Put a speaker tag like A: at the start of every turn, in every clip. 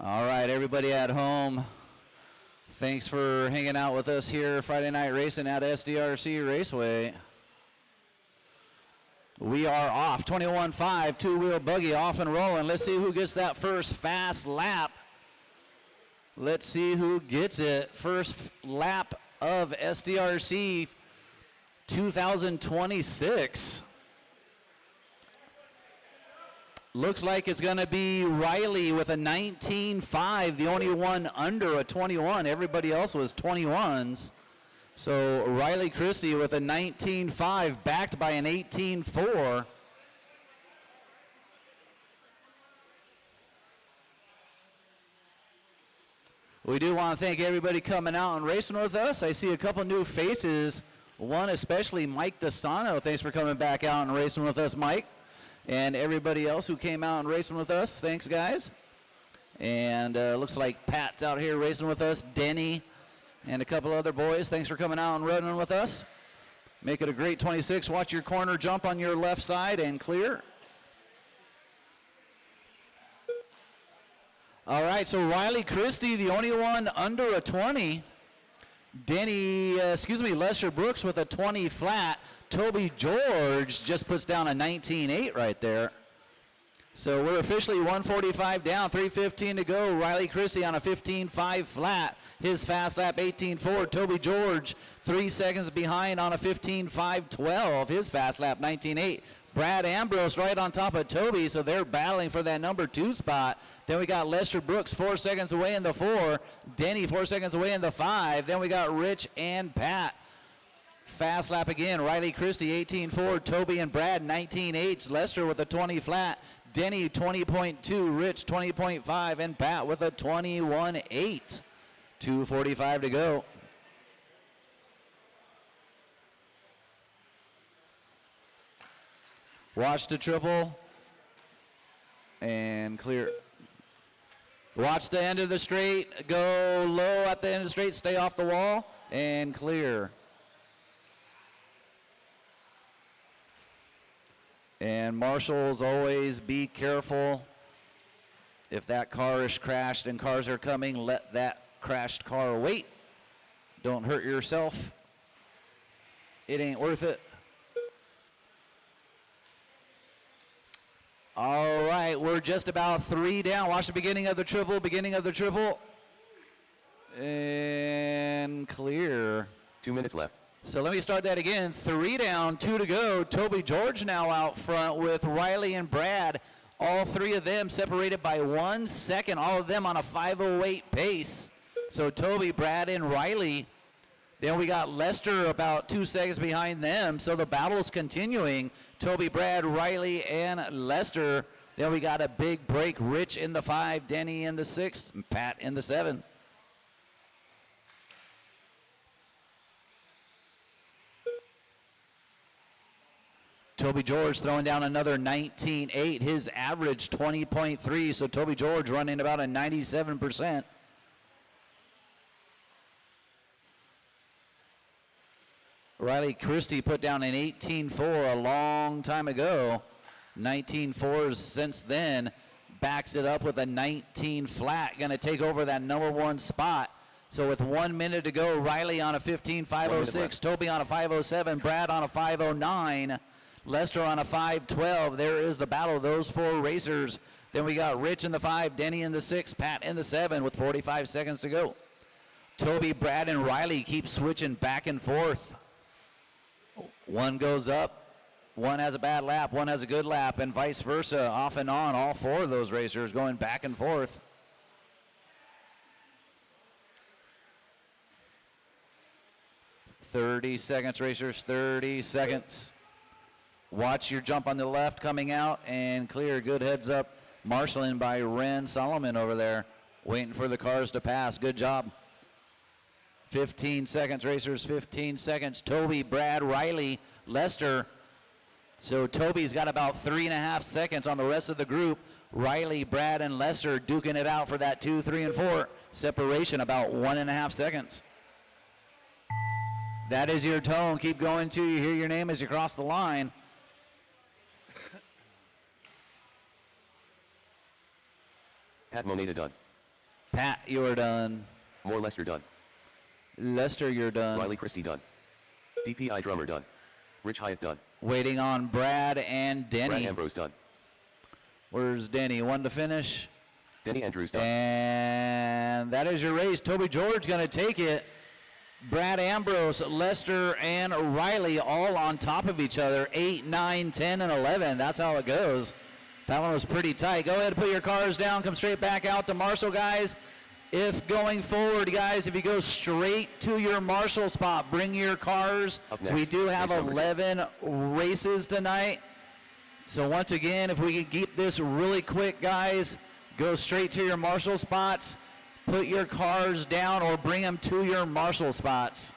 A: All right, everybody at home, thanks for hanging out with us here Friday night racing at SDRC Raceway. We are off, 21.5, two-wheel buggy off and rolling. Let's see who gets that first fast lap. Let's see who gets it. First lap of SDRC 2026. Looks like it's going to be Riley with a 19.5, the only one under a 21. Everybody else was 21s. So Riley Christie with a 19.5, backed by an 18.4. We do want to thank everybody coming out and racing with us. I see a couple new faces, one especially Mike DeSano. Thanks for coming back out and racing with us, Mike. And everybody else who came out and racing with us, thanks, guys. And looks like Pat's out here racing with us, Denny, and a couple other boys. Thanks for coming out and running with us. Make it a great 26. Watch your corner jump on your left side and clear. All right, so Riley Christie, the only one under a 20. Lester Brooks with a 20 flat. Toby George just puts down a 19.8 right there. So we're officially 145 down, 3:15 to go. Riley Christie on a 15.5 flat. His fast lap 18.4. Toby George 3 seconds behind on a 15.5.12. His fast lap 19.8. Brad Ambrose right on top of Toby, so they're battling for that number 2 spot. Then we got Lester Brooks 4 seconds away in the 4. Denny 4 seconds away in the 5. Then we got Rich and Pat. Fast lap again. Riley Christie 18.4. Toby and Brad 19.8. Lester with a 20 flat. Denny 20.2. Rich 20.5. And Pat with a 21.8. 2:45 to go. Watch the triple and clear. Watch the end of the straight. Go low at the end of the straight. Stay off the wall and clear. And marshals, always be careful. If that car is crashed and cars are coming, let that crashed car wait. Don't hurt yourself. It ain't worth it. All right, we're just about 3 down. Watch the beginning of the triple, and clear.
B: 2 minutes left.
A: So let me start that again. 3 down, 2 to go. Toby George now out front with Riley and Brad. All 3 of them separated by 1 second, all of them on a 5:08 pace. So Toby, Brad, and Riley. Then we got Lester about 2 seconds behind them. So the battle's continuing. Toby, Brad, Riley, and Lester. Then we got a big break. Rich in the 5, Denny in the 6, and Pat in the 7. Toby George throwing down another 19.8. His average 20.3. So Toby George running about a 97%. Riley Christie put down an 18.4 a long time ago. 19.4s since then. Backs it up with a 19 flat. Going to take over that number 1 spot. So with 1 minute to go, Riley on a 15.506. Toby on a 5:07. Brad on a 5:09. Lester on a 5:12. There is the battle of those 4 racers. Then we got Rich in the 5, Denny in the 6, Pat in the 7 with 45 seconds to go. Toby, Brad, and Riley keep switching back and forth. One goes up, one has a bad lap, one has a good lap, and vice versa, off and on. All 4 of those racers going back and forth. "30 seconds, racers, 30 seconds. Watch your jump on the left coming out and clear. Good heads up. Marshalling by Ren Solomon over there, waiting for the cars to pass. Good job. 15 seconds, racers, 15 seconds. Toby, Brad, Riley, Lester. So Toby's got about 3.5 seconds on the rest of the group. Riley, Brad, and Lester duking it out for that 2, 3, and 4. Separation about 1.5 seconds. That is your tone. Keep going till you hear your name as you cross the line.
B: Pat Moneta done.
A: Pat, you are done.
B: More Lester done.
A: Lester, you're done.
B: Riley Christie done. DPI Drummer done. Rich Hyatt done.
A: Waiting on Brad and Denny.
B: Brad Ambrose done.
A: Where's Denny? One to finish.
B: Denny Andrews done.
A: And that is your race. Toby George going to take it. Brad Ambrose, Lester, and Riley all on top of each other. 8, 9, 10, and 11. That's how it goes. That one was pretty tight. Go ahead and put your cars down. Come straight back out to Marshall, guys. If going forward, guys, if you go straight to your Marshall spot, bring your cars. We do have 11 races tonight. So once again, if we can keep this really quick, guys, go straight to your Marshall spots. Put your cars down or bring them to your Marshall spots.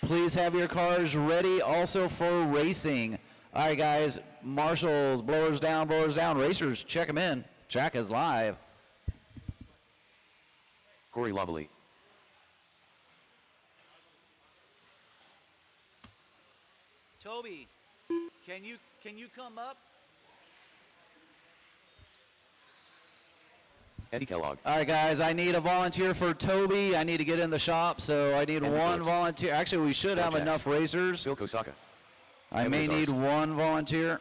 A: Please have your cars ready also for racing. All right, guys, Marshalls, blowers down, racers, check them in. Track is live.
B: Corey Loveley.
A: Toby, can you come up?
B: Eddie Kellogg.
A: All right, guys, I need a volunteer for Toby. I need to get in the shop, so I need one volunteer. Actually, we should have enough racers.
B: Phil Kosaka.
A: I may need one volunteer.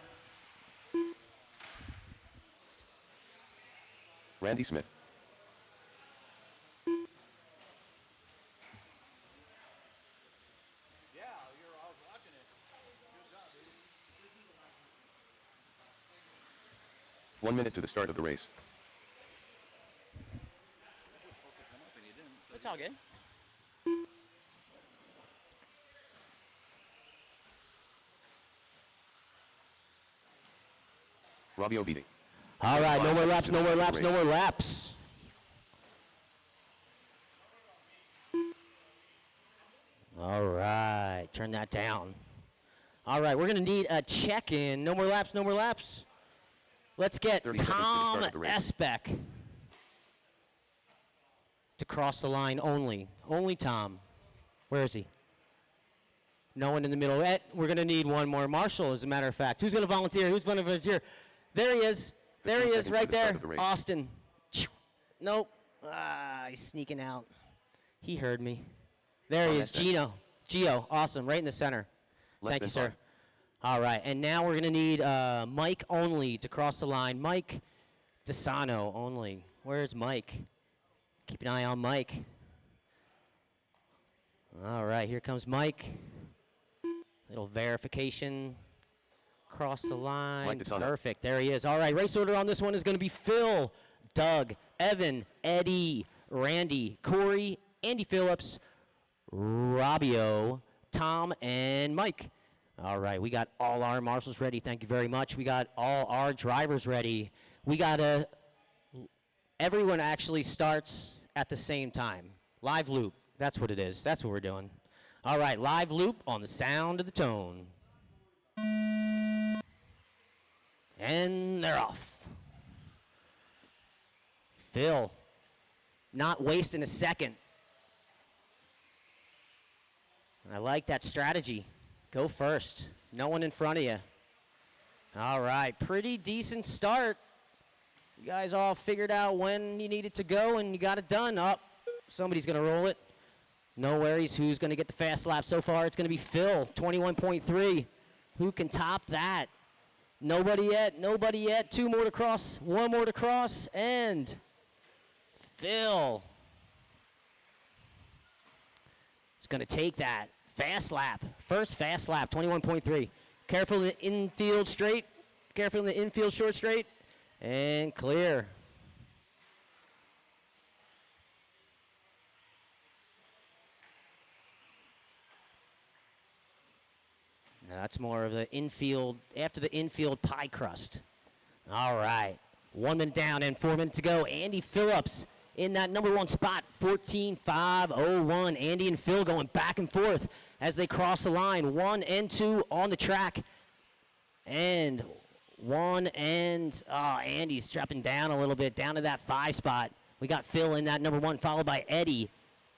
B: Randy Smith.
A: Yeah, I was watching it. Good job, dude.
B: 1 minute to the start of the race.
C: It's all good.
B: Robbie Obidi.
C: All right, no more laps, no more laps, no more laps. All right, turn that down. All right, we're going to need a check-in. No more laps, no more laps. Let's get Tom Esbeck to cross the line only. Only Tom. Where is he? No one in the middle. We're going to need one more. Marshall, as a matter of fact. Who's going to volunteer? Who's going to volunteer? There he is. There he is, right there. Austin. Nope. He's sneaking out. He heard me. There he is. Gio. Awesome. Right in the center. Thank you, sir. All right. And now we're going to need Mike only to cross the line. Mike DeSano only. Where's Mike? Keep an eye on Mike. All right. Here comes Mike. Little verification. Cross the line. Perfect. There he is. All right. Race order on this one is going to be Phil, Doug, Evan, Eddie, Randy, Corey, Andy Phillips, Robbio, Tom, and Mike. All right. We got all our marshals ready. Thank you very much. We got all our drivers ready. We got everyone actually starts at the same time. Live loop. That's what it is. That's what we're doing. All right. Live loop on the sound of the tone. And they're off. Phil, not wasting a second. I like that strategy. Go first. No one in front of you. All right, pretty decent start. You guys all figured out when you needed to go and you got it done. Up. Somebody's going to roll it. No worries. Who's going to get the fast lap so far? It's going to be Phil, 21.3. Who can top that? Nobody yet. Nobody yet. Two more to cross. One more to cross. And Phil is going to take that. Fast lap. First fast lap, 21.3. Careful in the infield straight. Careful in the infield short straight. And clear. Now that's more of the infield, after the infield pie crust. All right. 1 minute down and 4 minutes to go. Andy Phillips in that number one spot, 14.501. Andy and Phil going back and forth as they cross the line. 1 and 2 on the track. And Andy's dropping down a little bit, down to that 5 spot. We got Phil in that number 1, followed by Eddie,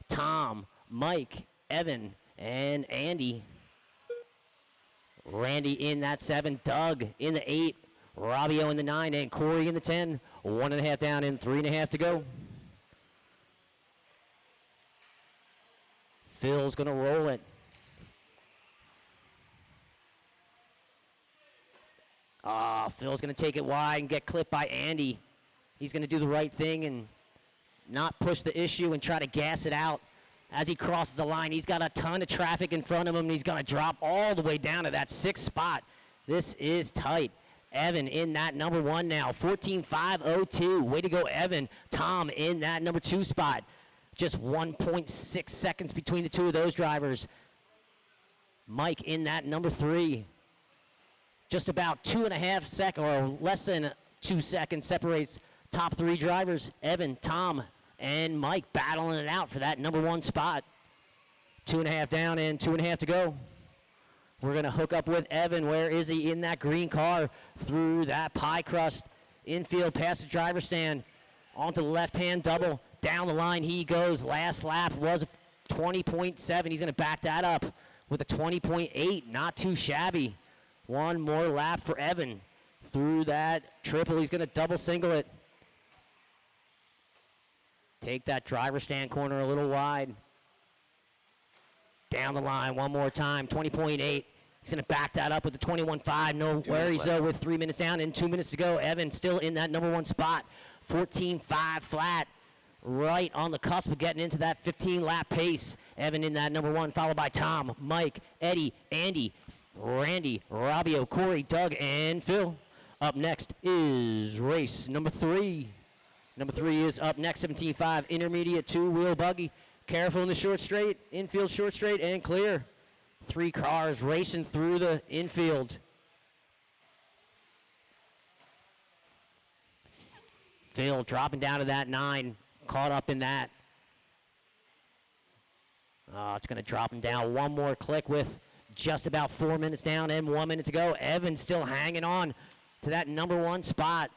C: Tom, Mike, Evan, and Andy. Randy in that 7, Doug in the 8, Robbio in the 9, and Corey in the 10. 1.5 down and 3.5 to go. Phil's going to roll it. Phil's going to take it wide and get clipped by Andy. He's going to do the right thing and not push the issue and try to gas it out. As he crosses the line, he's got a ton of traffic in front of him, and he's going to drop all the way down to that 6th spot. This is tight. Evan in that number 1 now, 14.502. Way to go, Evan. Tom in that number 2 spot. Just 1.6 seconds between the two of those drivers. Mike in that number 3. Just about 2.5 seconds, or less than 2 seconds, separates top 3 drivers. Evan, Tom, and Mike battling it out for that number 1 spot. 2.5 down and 2.5 to go. We're going to hook up with Evan. Where is he? In that green car, through that pie crust infield, past the driver stand, onto the left-hand double. Down the line he goes. Last lap was 20.7. He's going to back that up with a 20.8. Not too shabby. One more lap for Evan. Through that triple, he's going to double single it. Take that driver stand corner a little wide. Down the line one more time, 20.8. He's going to back that up with the 21.5. No worries, though, with 3 minutes down and 2 minutes to go. Evan still in that number 1 spot. 14.5 flat. Right on the cusp of getting into that 15-lap pace. Evan in that number 1, followed by Tom, Mike, Eddie, Andy, Randy, Robbio, Corey, Doug, and Phil. Up next is race number 3. Number 3 is up next, 17.5, intermediate 2-wheel buggy. Careful in the short straight, infield short straight, and clear. 3 cars racing through the infield. Phil dropping down to that 9, caught up in that. It's going to drop him down one more click with just about 4 minutes down and 1 minute to go. Evan still hanging on to that number 1 spot.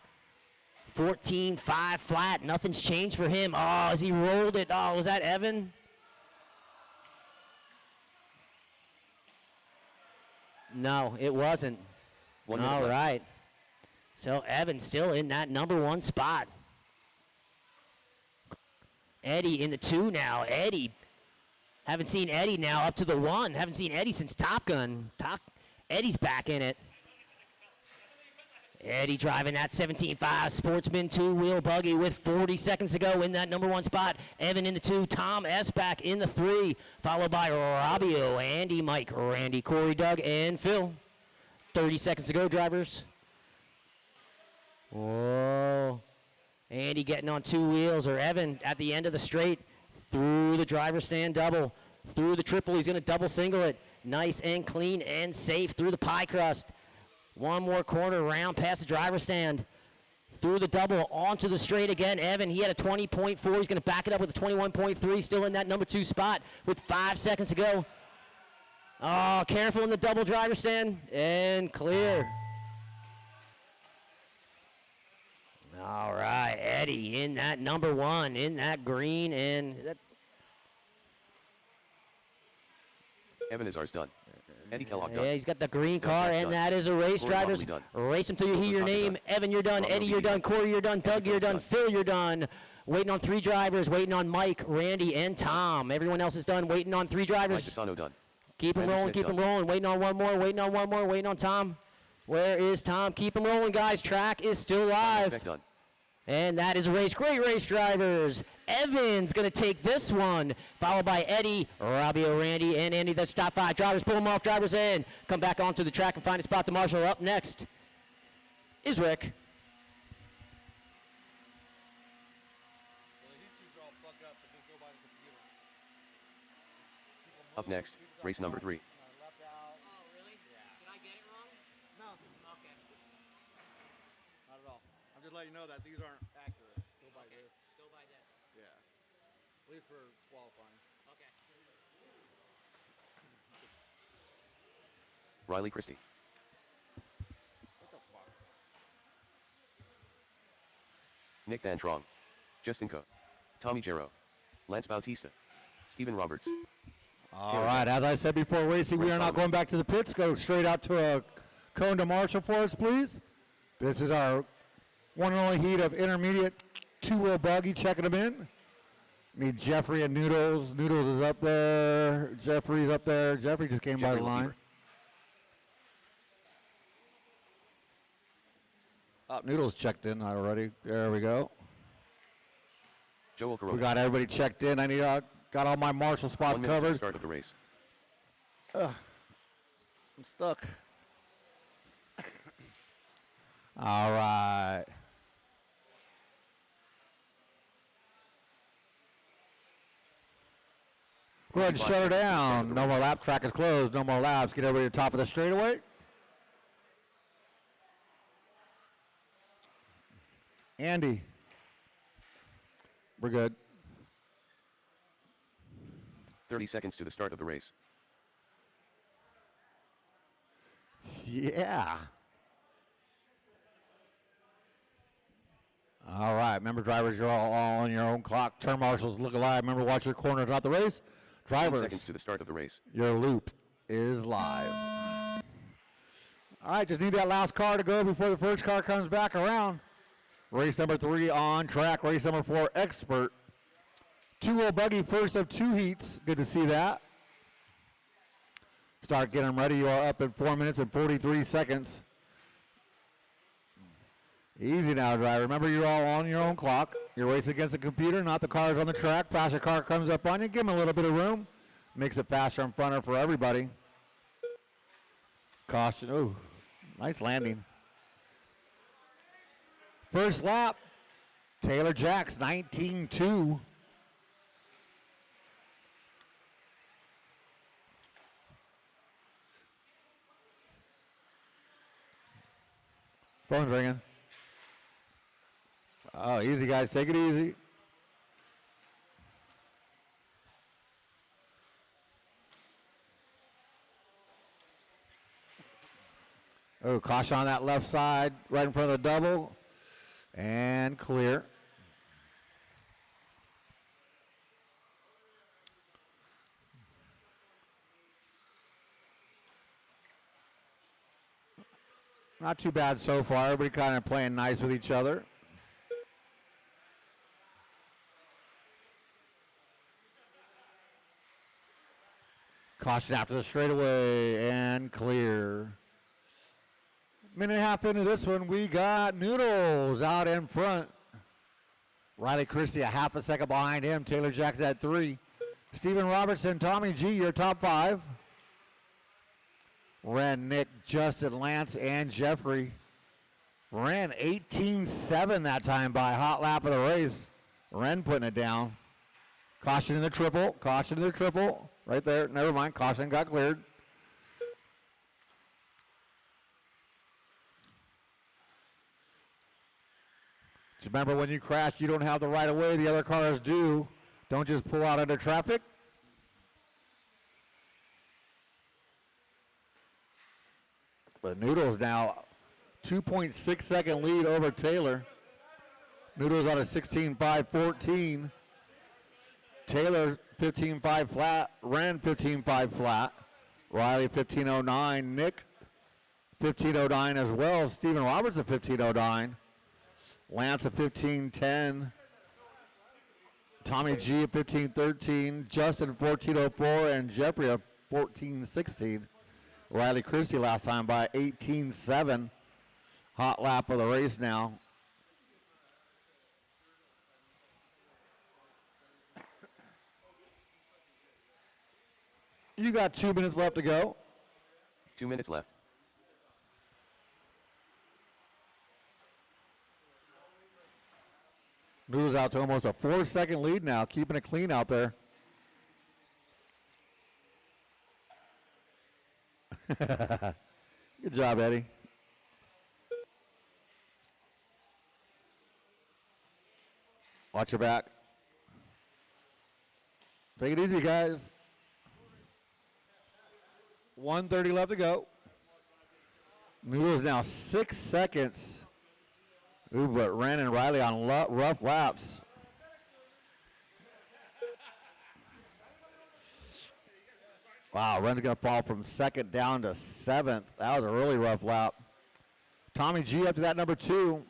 C: 14.5 flat. Nothing's changed for him. As he rolled it. Was that Evan? No, it wasn't. All right. So Evan still in that number 1 spot. Eddie in the 2 now. Eddie. Haven't seen Eddie now up to the 1. Haven't seen Eddie since Top Gun. Eddie's back in it. Eddie driving that 17.5 Sportsman 2-wheel buggy with 40 seconds to go in that number 1 spot. Evan in the 2. Tom S. back in the 3. Followed by Robbio, Andy, Mike, Randy, Corey, Doug, and Phil. 30 seconds to go, drivers. Whoa. Andy getting on 2 wheels, or Evan at the end of the straight. Through the driver stand double. Through the triple, he's going to double single it. Nice and clean and safe through the pie crust. One more corner around past the driver stand. Through the double, onto the straight again. Evan, he had a 20.4. He's going to back it up with a 21.3. Still in that number 2 spot with 5 seconds to go. Careful in the double driver stand. And clear. All right, Eddie in that number 1, in that green, and is that
B: Evan is ours done. Eddie Kellogg done.
C: Yeah, he's got the green car, and that is a race, drivers. Race until you hear your name. Evan, you're done. Eddie, you're done. Corey, you're done. Doug, you're done. Phil, you're done. Waiting on 3 drivers. Waiting on Mike, Randy, and Tom. Everyone else is done. Waiting on 3 drivers.
B: Mike Pisano done.
C: Keep him rolling. Keep him rolling. Waiting on one more. Waiting on one more. Waiting on Tom. Where is Tom? Keep him rolling, guys. Track is still live.
B: Done.
C: And that is a race. Great race, drivers. Evan's going to take this one, followed by Eddie, Robbio, Randy, and Andy. That's top 5 drivers. Pull them off, drivers in. Come back onto the track and find a spot to marshal. Up next is Rick.
B: Up next, race number 3.
D: Let you know that these aren't accurate. Go by this.
C: Go by this.
D: Yeah. At least for qualifying.
C: Okay.
B: Riley Christie.
D: What the fuck?
B: Nick Van Trong. Justin Coe. Tommy Jarrow. Lance Bautista. Stephen Roberts.
E: All right, as I said before racing, we are not going back to the pits. Go straight out to a cone to marshal for us, please. This is our one and only heat of intermediate two-wheel buggy checking them in. Need Jeffrey and Noodles. Noodles is up there. Jeffrey's up there. Jeffrey just came by the line. Noodles checked in already. There we go.
B: Joel Corona.
E: We got everybody checked in. I need got all my Marshall spots
B: 1 minute to the
E: covered.
B: start of the race.
E: I'm stuck. All right. Go ahead and shut her down. No more lap. Track is closed. No more laps. Get everybody to the top of the straightaway. Andy. We're good.
B: 30 seconds to the start of the race.
E: Yeah. All right. Remember, drivers, you're all on your own clock. Turn marshals, look alive. Remember, watch your corner throughout the race.
B: 10
E: Drivers,
B: seconds to the start of the race.
E: your loop is live. All right, just need that last car to go before the first car comes back around. Race number 3 on track. Race number 4, Expert. Two-wheel buggy, first of 2 heats. Good to see that. Start getting them ready. You are up in 4 minutes and 43 seconds. Easy now, driver. Remember, you're all on your own clock. You're racing against the computer, not the cars on the track. Faster car comes up on you. Give them a little bit of room. Makes it faster and funner for everybody. Caution. Ooh, nice landing. First lap, Taylor Jacks, 19-2. Phone's ringing. Oh, easy, guys. Take it easy. Oh, caution on that left side, right in front of the double. And clear. Not too bad so far. Everybody kind of playing nice with each other. Caution after the straightaway and clear. Minute and a half into this one, we got Noodles out in front. Riley Christie a half a second behind him. Taylor Jackson at 3. Stephen Robertson, Tommy G, your top 5. Ren, Nick, Justin, Lance, and Jeffrey. Ren 18-7 that time by hot lap of the race. Ren putting it down. Caution in the triple. Caution in the triple. Right there. Never mind. Caution got cleared. Just remember, when you crash, you don't have the right of way. The other cars do. Don't just pull out into traffic. But Noodles now 2.6 second lead over Taylor. Noodles on a 16.5.14. Taylor 15.5 flat. Ren 15.5 flat. Riley 15.09. Nick 15.09 as well. Stephen Roberts a 15.09. Lance a 15.10. Tommy G a 15.13. Justin 14.04. And Jeffrey a 14.16. Riley Christie last time by 18-7. Hot lap of the race now. You got 2 minutes left to go.
B: 2 minutes left.
E: Noodles out to almost a 4-second lead now, keeping it clean out there. Good job, Eddie. Watch your back. Take it easy, guys. 1:30 left to go. Noodles now 6 seconds. Ooh, but Ren and Riley on rough laps. Wow, Ren's going to fall from 2nd down to 7th. That was a really rough lap. Tommy G up to that number 2.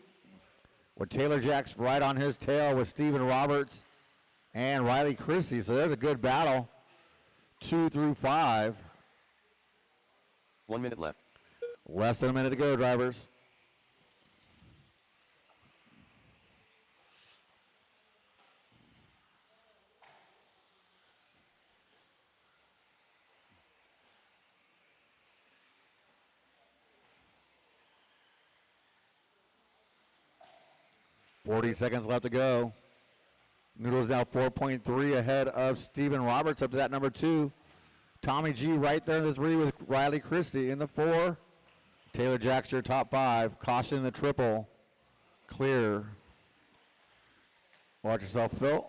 E: With Taylor Jacks right on his tail with Stephen Roberts and Riley Christie. So there's a good battle. 2 through 5.
B: 1 minute left.
E: Less than a minute to go, drivers. .40 seconds left to go. Noodles now 4.3 ahead of Stephen Roberts up to that number 2. Tommy G right there in the 3 with Riley Christie in the 4. Taylor Jacks your top 5. Caution in the triple. Clear. Watch yourself, Phil.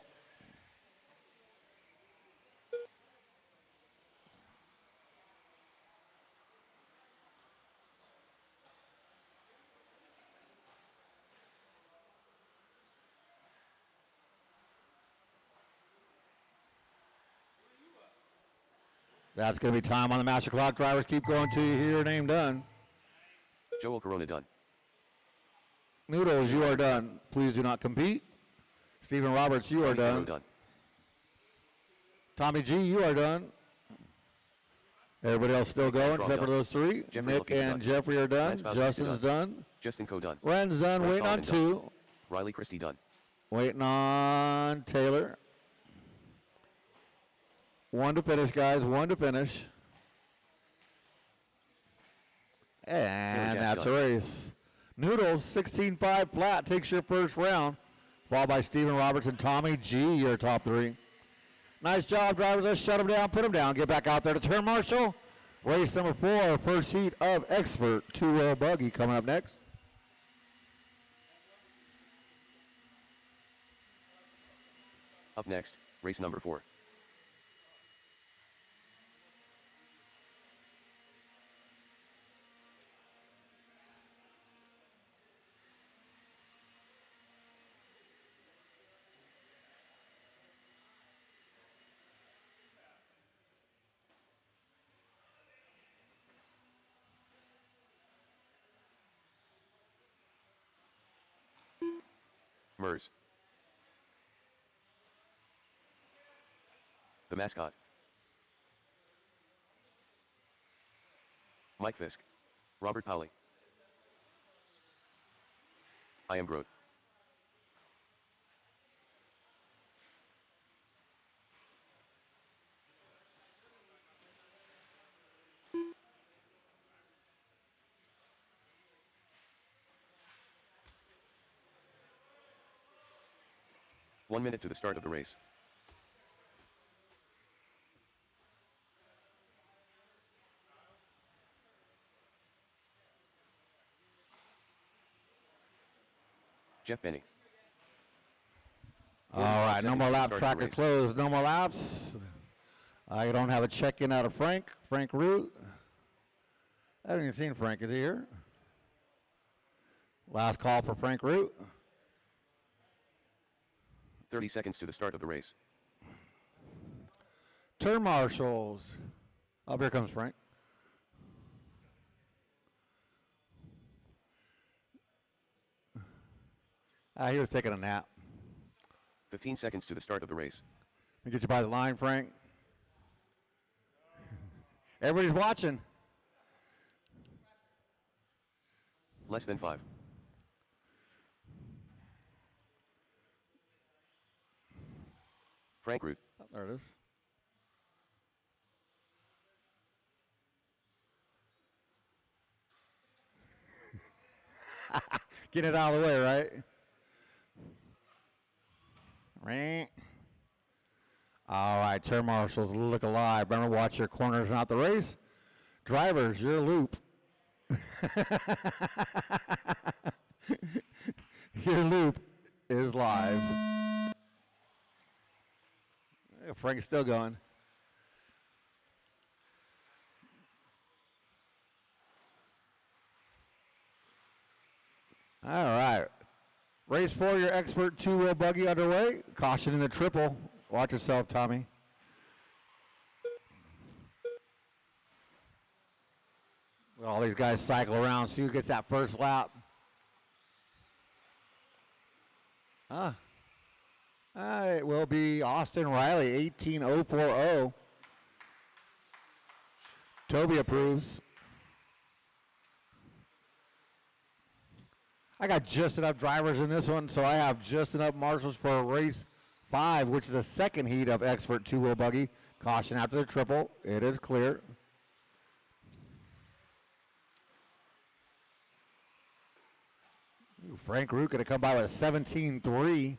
E: That's going to be time on the master clock. Drivers keep going till you hear your name done.
B: Joel Corona done.
E: Noodles, you are done. Please do not compete. Stephen Roberts, you are done. Tommy G, you are done. Everybody else still going except for those 3.
B: Jeffrey
E: Nick and Jeffrey are done. Justin's done.
B: Justin Co done.
E: Ren's done.
B: Ren
E: Waiting on
B: Solomon
E: 2.
B: Riley Christie done.
E: Waiting on Taylor. 1 to finish, guys. 1 to finish. And that's a race. Noodles, 16-5 flat, takes your first round. Followed by Stephen Roberts and Tommy G, your top 3. Nice job, drivers. Let's shut them down, put them down. Get back out there to turn marshal. Race number 4, first heat of Expert 2-wheel buggy coming up next.
B: Up next, race number 4. MERS. The mascot. Mike Fisk. Robert Powley. I am Groot. One minute to the start of the race. Jeff Benny.
E: All right, no more laps. Tracker closed. No more laps. I don't have a check-in out of Frank. Frank Root. I haven't even seen Frank. Is he here? Last call for Frank Root.
B: 30 seconds to the start of the race.
E: Turn marshals. Oh, here comes Frank. He was taking a nap.
B: 15 seconds to the start of the race.
E: Let me get you by the line, Frank. Everybody's watching.
B: Less than 5. Frank Root.
E: Oh, there it is. Get it out of the way, right? Right. All right, turn marshals, look alive. Remember, watch your corners, not the race. Drivers, your loop. Your loop is live. Frank's still going. All right. Race 4, your Expert 2-wheel buggy underway. Caution in the triple. Watch yourself, Tommy. All these guys cycle around. See who gets that first lap. It will be Austin Riley, 18.040. Toby approves. I got just enough drivers in this one, so I have just enough marshals for race 5, which is the second heat of expert two-wheel buggy. Caution after the triple. It is clear. Ooh, Frank Root going to come by with a 17.3.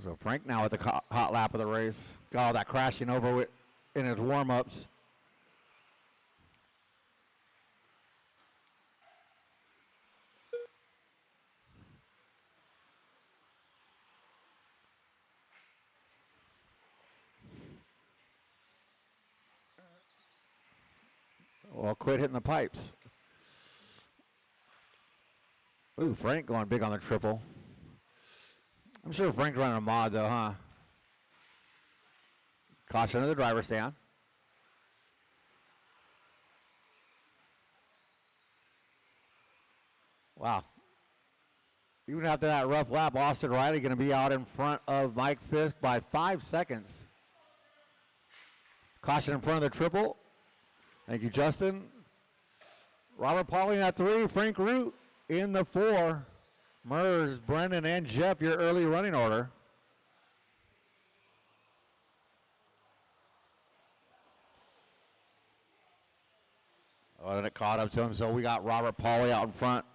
E: So Frank now at the hot lap of the race. Got all that crashing over in his warm-ups. Well, quit hitting the pipes. Ooh, Frank going big on the triple. I'm sure Frank's running a mod though, huh? Caution to the driver's stand. Wow. Even after that rough lap, Austin Riley going to be out in front of Mike Fisk by 5 seconds. Caution in front of the triple. Thank you, Justin. Robert Pauling at 3, Frank Root in the 4. Mers, Brendan, and Jeff, your early running order. Oh, and it caught up to him, so we got Robert Pauly out in front.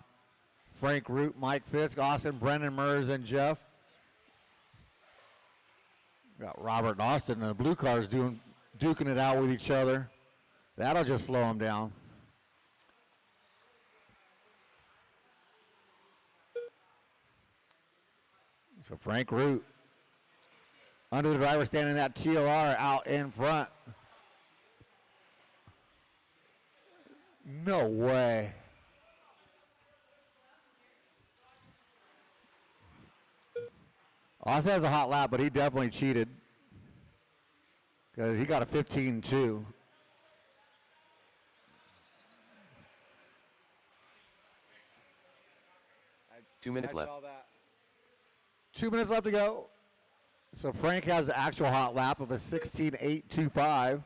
E: Frank Root, Mike Fisk, Austin, Brendan, Mers, and Jeff. Got Robert and Austin, and the blue cars duking it out with each other. That'll just slow them down. So Frank Root under the driver stand in that TLR out in front. No way. Austin has a hot lap, but he definitely cheated because he got a 15.2.
B: 2 minutes left.
E: 2 minutes left to go. So Frank has the actual hot lap of a 16.825.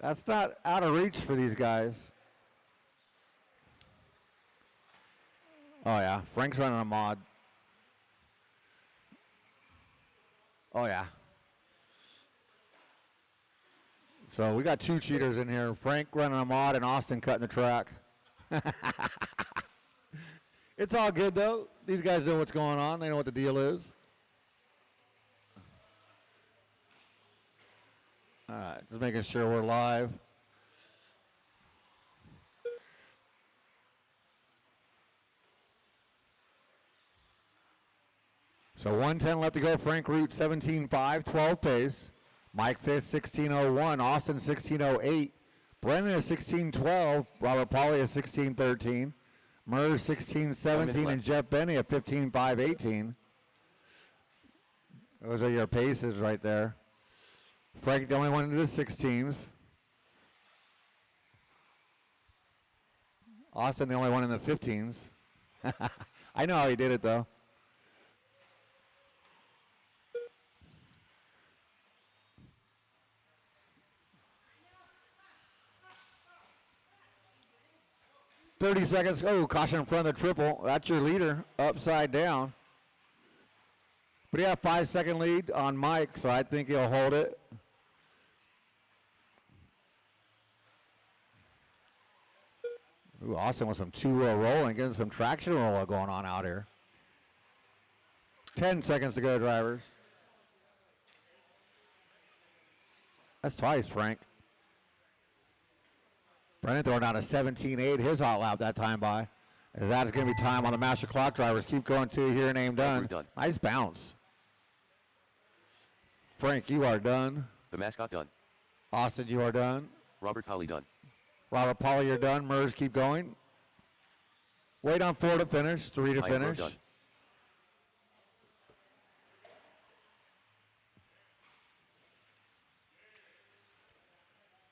E: That's not out of reach for these guys. Oh yeah, Frank's running a mod. Oh yeah. So we got two cheaters in here. Frank running a mod and Austin cutting the track. It's all good though. These guys know what's going on. They know what the deal is. All right, just making sure we're live. So 110 left to go. Frank Root 17.5, 12 pace. Mike Fisk 16.01. Austin 16.08. Brendan is 16.12. Robert Pauly is 16.13. Mers 16.17 and Jeff Benny at 15.5.18. Those are your paces right there. Frank the only one into the 16s. Austin the only one in the 15s. I know how he did it though. .30 seconds. Oh, caution in front of the triple. That's your leader, upside down. But he had a 5-second lead on Mike, so I think he'll hold it. Ooh, Austin with some two-wheel rolling, getting some traction roll going on out here. 10 seconds to go, drivers. That's twice, Frank. Brennan throwing out a 17.8, his hot lap that time by. As that is going to be time on the master clock, drivers. Keep going to here, name done. Nice bounce. Frank, you are done.
B: The mascot done.
E: Austin, you are done.
B: Robert Polly done.
E: Robert Polly, you're done. Mers, keep going. Wait on 4 to finish, 3 to finish.
B: Done.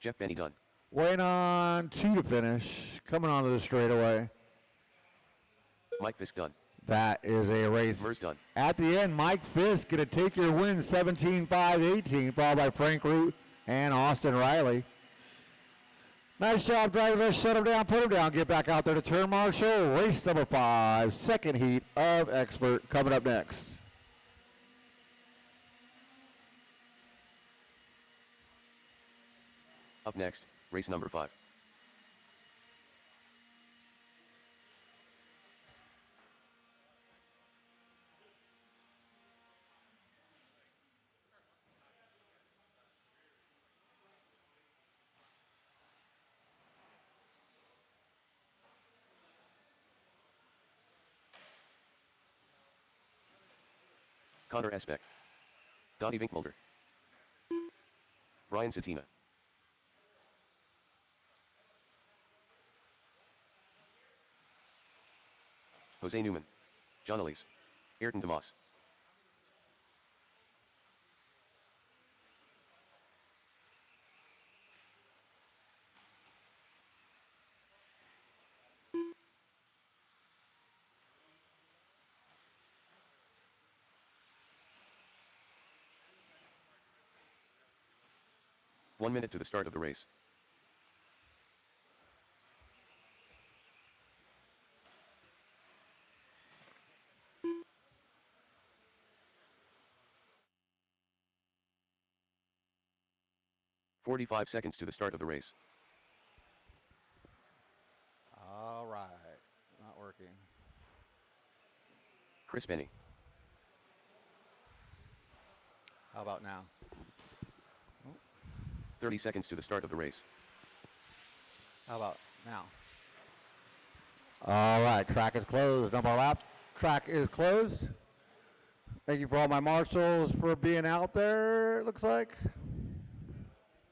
B: Jeff Benny Dunn.
E: Waiting on 2 to finish. Coming onto the straightaway.
B: Mike Fisk Dunn.
E: That is a race.
B: Mers Dunn.
E: At the end, Mike Fisk going to take your win 17-5-18, followed by Frank Root and Austin Riley. Nice job, drivers. Let's shut him down, put him down, get back out there to turn marshal. Race number 5, second heat of Expert coming up next.
B: Up next, race number 5. Connor Esbeck. Donnie Vinkmulder. Brian Satina. Jose Newman. John Elise. Ayrton DeMoss. One minute to the start of the race. "45 seconds to the start of the race.
D: All right. Not working.
B: Chris Benny.
D: How about now?
B: 30 seconds to the start of the race.
D: How about now?
E: All right, track is closed. Number lap. Track is closed. Thank you for all my marshals for being out there, it looks like.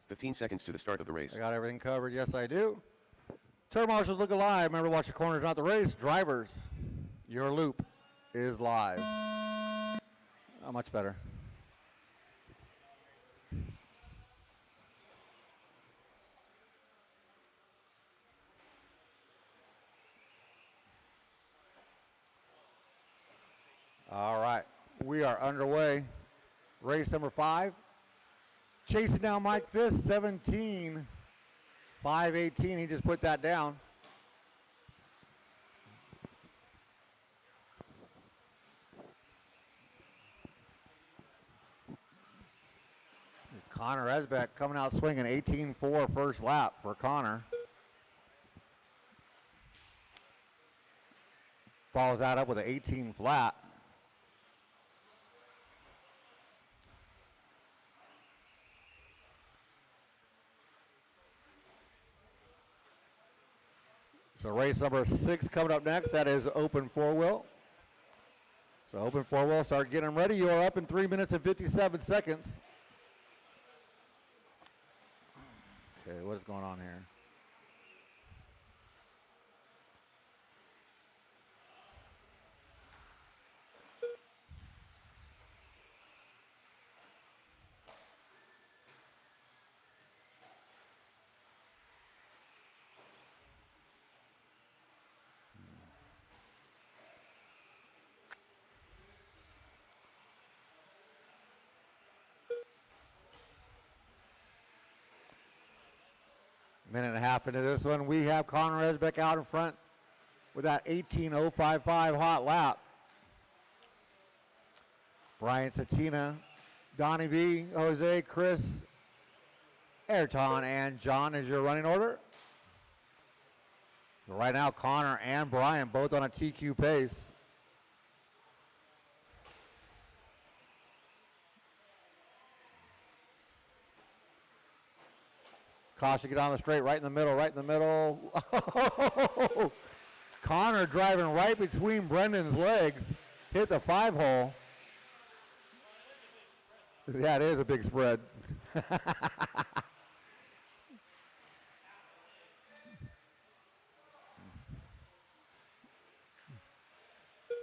B: 15 seconds to the start of the race.
E: I got everything covered. Yes, I do. Turn marshals look alive. Remember to watch the corners, not the race. Drivers, your loop is live. Oh, much better. All right, we are underway. Race number 5. Chasing down Mike Fisk, 17-5-18. He just put that down. Connor Esbeck coming out swinging 18-4 first lap for Connor. Follows that up with an 18 flat. So race number 6 coming up next. That is open 4-wheel. So open 4-wheel, start getting them ready. You are up in 3 minutes and 57 seconds. Okay, what is going on here? Minute and a half into this one, we have Connor Esbeck out in front with that 18.055 hot lap. Brian Satina, Donnie V, Jose, Chris, Ayrton, and John is your running order. So right now, Connor and Brian both on a TQ pace. Caution, get on the straight, right in the middle, right in the middle. Oh, Connor driving right between Brendan's legs. Hit the 5-hole. Yeah, it is a big spread.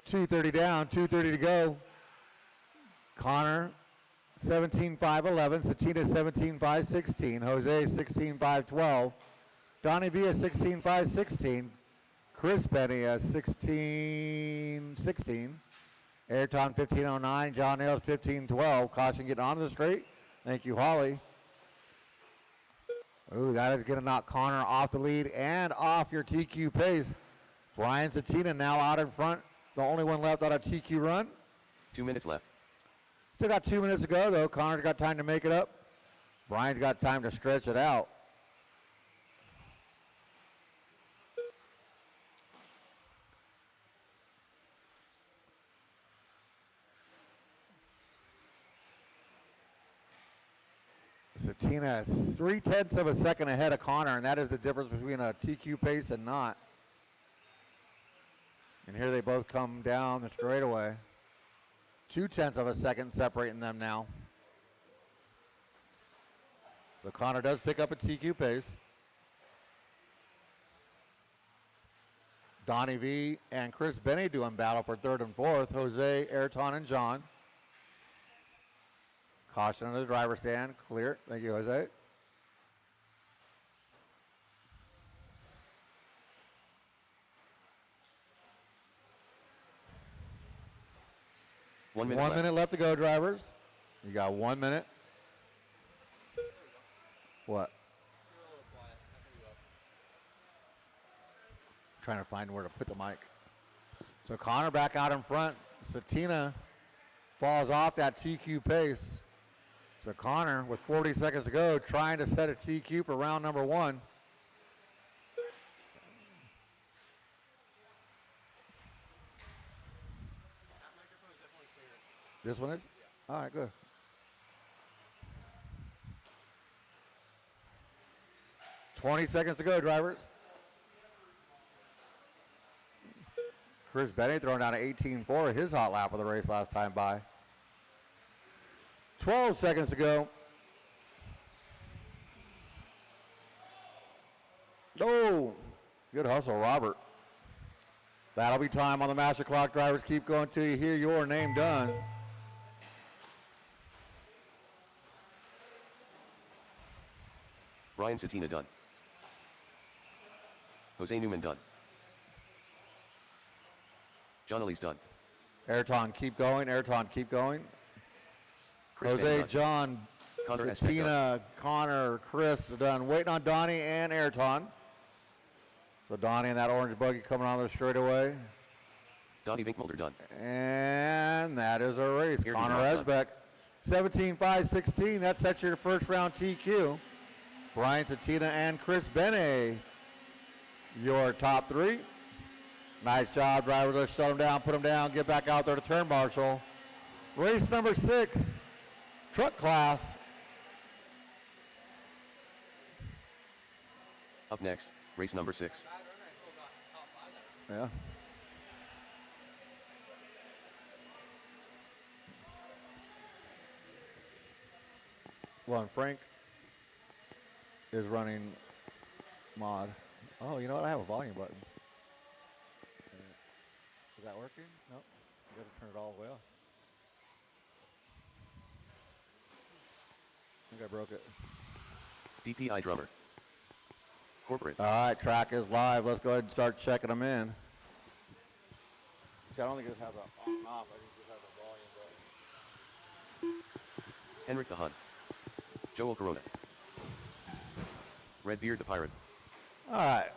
E: 2:30 down, 2:30 to go. Connor 17-5-11. Satina 17-5-16. Jose 16-5-12. Donnie Villa 16-5-16. Chris Benny 16-16. Ayrton 15-09. John Nails 15-12. Caution getting onto the straight. Thank you, Holly. Ooh, that is going to knock Connor off the lead and off your TQ pace. Brian Satina now out in front. The only one left on a TQ run.
B: 2 minutes left.
E: Still got 2 minutes to go, though. Connor's got time to make it up. Brian's got time to stretch it out. Satina 0.3 of a second ahead of Connor, and that is the difference between a TQ pace and not. And here they both come down the straightaway. 0.2 of a second separating them now. So Connor does pick up a TQ pace. Donnie V and Chris Benny doing battle for third and fourth. Jose, Ayrton, and John. Caution on the driver's stand. Clear. Thank you, Jose.
B: One minute
E: One
B: left.
E: minute left to go, drivers. You got 1 minute. What? Trying to find where to put the mic. So Connor back out in front. Satina falls off that TQ pace. So Connor, with 40 seconds to go, trying to set a TQ for round number one. This one is? All right, good. $20 seconds to go, drivers. Chris Benny throwing down an 18.4, his hot lap of the race last time by. 12 seconds to go. Oh, good hustle, Robert. That'll be time on the master clock. Drivers, keep going till you hear your name done.
B: Brian Satina done. Jose Newman done. John Elise done.
E: Ayrton, keep going. Ayrton, keep going.
B: Chris
E: Jose,
B: Benny done.
E: John,
B: Connor Especk
E: Satina, Connor, Chris are done. Waiting on Donnie and Ayrton. So Donnie and that orange buggy coming on the straightaway.
B: Donnie Vinkmulder done.
E: And that is a race.
B: Here
E: Connor
B: he goes,
E: Esbeck, 17-5-16. That sets your first round TQ. Brian Satina and Chris Benny, your top three. Nice job, drivers. Let's shut them down, put them down, get back out there to turn marshal. Race number 6, truck class.
B: Up next, race number 6.
E: Yeah. Well, and Frank is running mod. Oh, you know what? I have a volume button. Is that working? Nope. You gotta turn it all the way off. I think I broke it.
B: DPI drummer. Corporate.
E: All right, track is live. Let's go ahead and start checking them in. See, I don't think this has a on and off. I think this has a volume button.
B: Henrik the Hun. Joel Corona. Redbeard the Pirate.
E: All right.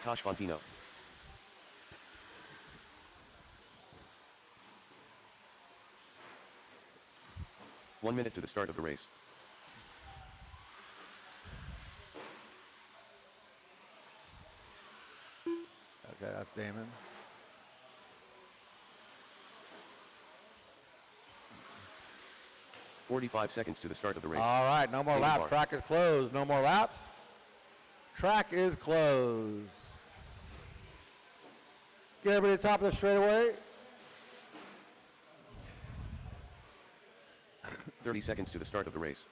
B: Tosh Fontino. One minute to the start of the race.
E: Okay, that's Damon.
B: .45 seconds to the start of the race.
E: All right, no more
B: David
E: laps.
B: Barr.
E: Track is closed. No more laps. Track is closed. Get everybody to the top of the straightaway.
B: 30 seconds to the start of the race.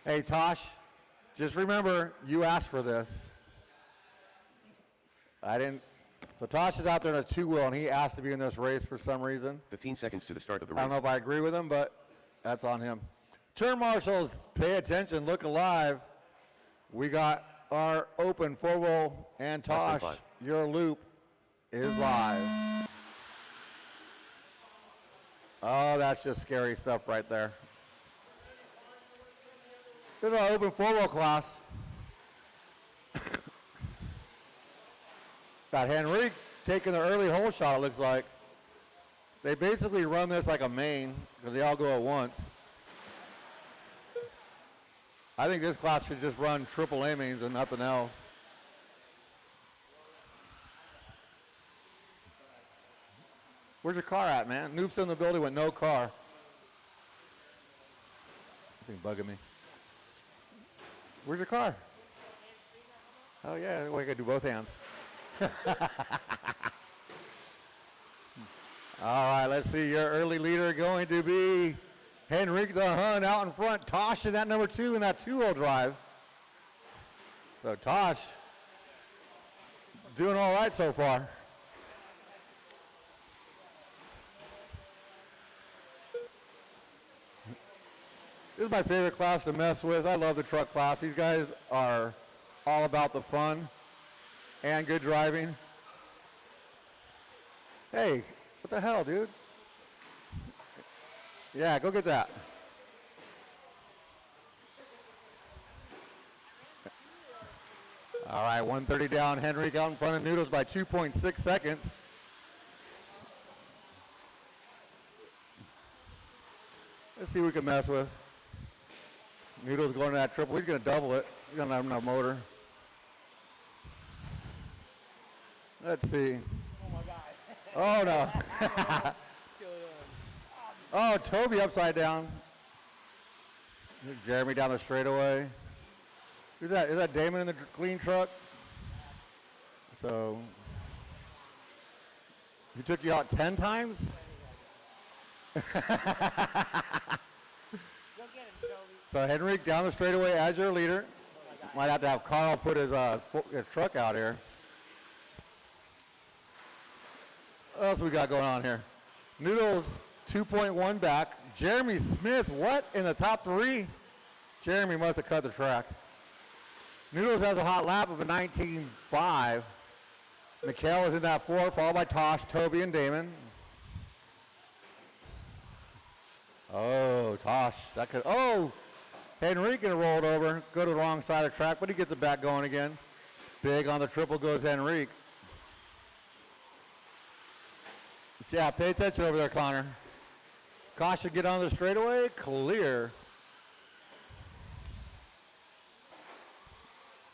E: Hey, Tosh, just remember, you asked for this. I didn't. So Tosh is out there in a two-wheel, and he asked to be in this race for some reason.
B: 15 seconds to the start of the
E: I don't know
B: race.
E: if I agree with him, but that's on him. Turn marshals, pay attention, look alive. We got our open four-wheel, and
B: Less than
E: Tosh,
B: 5.
E: your loop is live. Oh, that's just scary stuff right there. This is our open four-wheel class. Got Henrique taking the early hole shot, it looks like. They basically run this like a main because they all go at once. I think this class should just run triple A mains and nothing else. Where's your car at, man? Noob's in the building with no car. This thing bugging me. Where's your car? Oh yeah, we gotta do both hands. All right, let's see. Your early leader going to be Henrique the Hun out in front. Tosh in that number 2 in that two-wheel drive. So Tosh doing all right so far. This is my favorite class to mess with. I love the truck class. These guys are all about the fun and good driving. Hey, what the hell, dude? Yeah, go get that. All right, 130 down. Henrique out in front of Noodles by 2.6 seconds. Let's see what we can mess with. Noodles going to that triple. He's going to double it. He's going to have enough motor. Let's see. Oh, no. Oh, Toby upside down. Jeremy down the straightaway. Who's that? Is that Damon in the clean truck? So, he took you out 10 times? So Henrique down the straightaway as your leader. Might have to have Carl put his truck out here. What else we got going on here? Noodles 2.1 back. Jeremy Smith, what in the top 3? Jeremy must have cut the track. Noodles has a hot lap of a 19.5. Mikhail is in that 4, followed by Tosh, Toby, and Damon. Oh, Tosh, that could, oh! Henrique rolled over, go to the wrong side of the track, but he gets it back going again. Big on the triple goes Henrique. Yeah, pay attention over there, Connor. Caution, get on the straightaway, clear.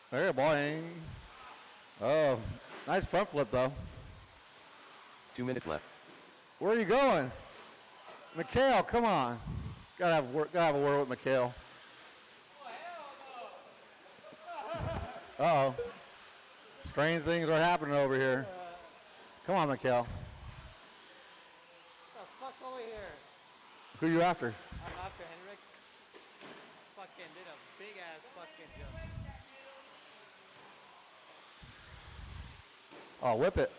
E: There, boing. Oh, nice front flip though.
B: 2 minutes left.
E: Where are you going? Mikhail, come on. Gotta have a word with Mikhail. Uh-oh. Strange things are happening over here. Come on, Mikhail.
F: What the fuck over here?
E: Who you after?
F: I'm after Henrique. Fucking did a big ass fucking jump.
E: Oh, whip it.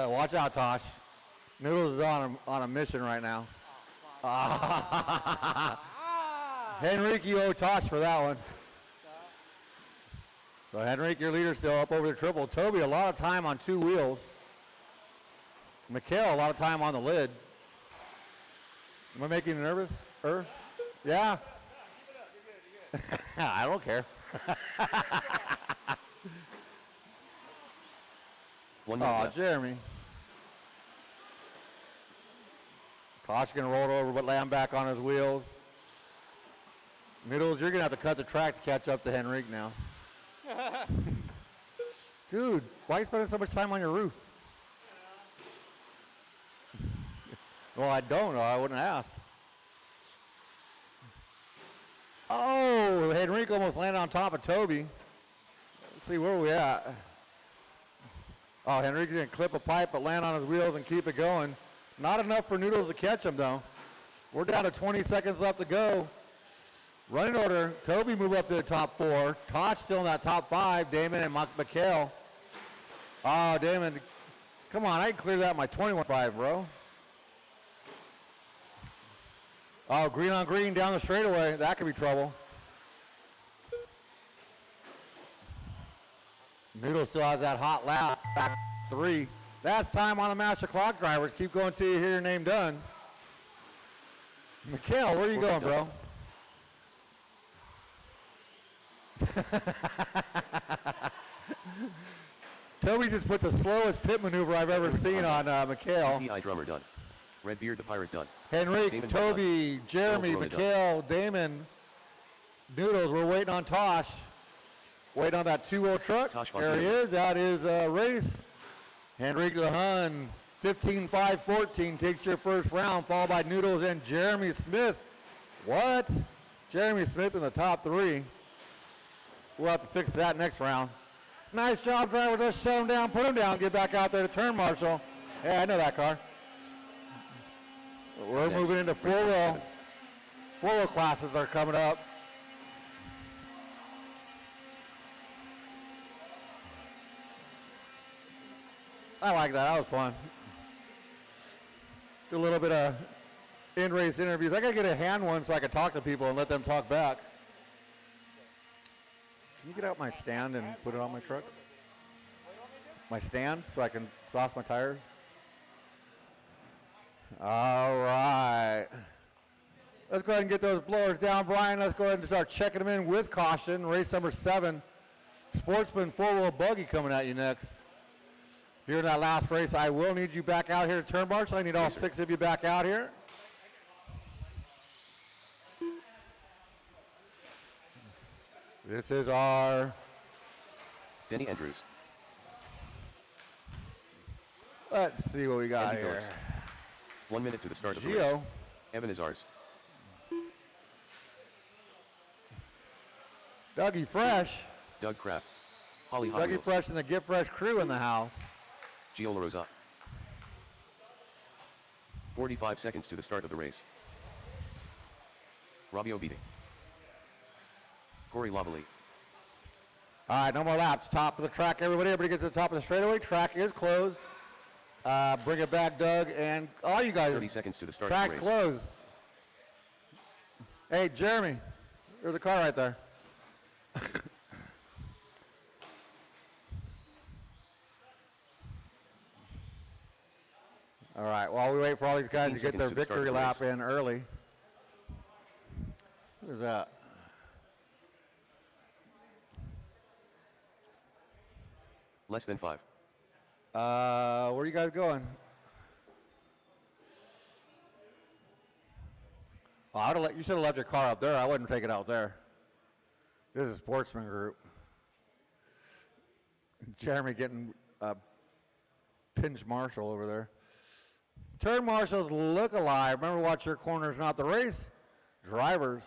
E: Watch out, Tosh. Noodles is on a mission right now. Henrique, you owe Tosh for that one. So Henrique, your leader, still up over the triple. Toby, a lot of time on 2 wheels. Mikhail, a lot of time on the lid. Am I making you nervous? Yeah? I don't care.
B: 1 minute
E: Oh,
B: left.
E: Jeremy. Tosh gonna roll it over, but land back on his wheels. Noodles, you're gonna have to cut the track to catch up to Henrique now. Dude, why are you spending so much time on your roof? Well, I don't know. I wouldn't ask. Oh, Henrique almost landed on top of Toby. Let's see, where are we at? Oh, Henrique's gonna clip a pipe but land on his wheels and keep it going. Not enough for Noodles to catch him though. We're down to 20 seconds left to go. Running order, Toby move up to the top 4. Tosh still in that top 5. Damon and Mikhail. Oh, Damon. Come on, I can clear that in my 21.5, bro. Oh, green on green down the straightaway. That could be trouble. Noodle still has that hot lap. Back 3. That's time on the master clock, drivers. Keep going till you hear your name done. Mikhail, where are you going, bro? Toby just put the slowest pit maneuver I've ever seen on Mikhail.
B: PI drummer done. Redbeard the pirate done.
E: Henrik,
B: Damon
E: Toby,
B: done.
E: Jeremy,
B: Corona
E: Mikhail, Damon, Noodles. We're waiting on Tosh. Waiting on that 2-0 truck.
B: Tosh
E: There he is. That is race. Henrik the Hun, 15-5-14, takes your first round, followed by Noodles and Jeremy Smith. What? Jeremy Smith in the top 3. We'll have to fix that next round. Nice job, driver. Just shut him down, put him down, get back out there to turn marshal. Yeah, I know that car. We're moving into 4-wheel. 4-wheel classes are coming up. I like that. That was fun. Do a little bit of in-race interviews. I got to get a hand one so I can talk to people and let them talk back. Can you get out my stand and put it on my truck? My stand so I can sauce my tires? All right. Let's go ahead and get those blowers down, Brian. Let's go ahead and start checking them in with caution. Race number 7, Sportsman 4-wheel buggy coming at you next. If you're in that last race, I will need you back out here to turn marshal. I need all 6 of you back out here. This is our
B: Denny Andrews.
E: Let's see what we got
B: Andy
E: here.
B: Phillips. 1 minute to the start of the race.
E: Gio.
B: Evan is ours.
E: Dougie Fresh.
B: Doug Kraft. Holly Hot
E: Dougie
B: Wheels.
E: Fresh and the Get Fresh crew in the house.
B: Gio La Rosa. 45 seconds to the start of the race. Robbie Obidi. Corey Lavalley.
E: All right, no more laps. Top of the track, everybody. Everybody gets to the top of the straightaway. Track is closed. Bring it back, Doug, and all you guys.
B: 30 seconds to the start of
E: Track's
B: the race.
E: closed. Hey, Jeremy, there's a car right there. All right, while we wait for all these guys to
B: 15
E: get their
B: seconds to the start of
E: victory
B: the
E: lap
B: race.
E: in early. Who's that?
B: Less than 5.
E: Where are you guys going? Oh, you should have left your car out there. I wouldn't take it out there. This is Sportsman Group. Jeremy getting pinch marshal over there. Turn marshals look alive. Remember, watch your corners, not the race. Drivers.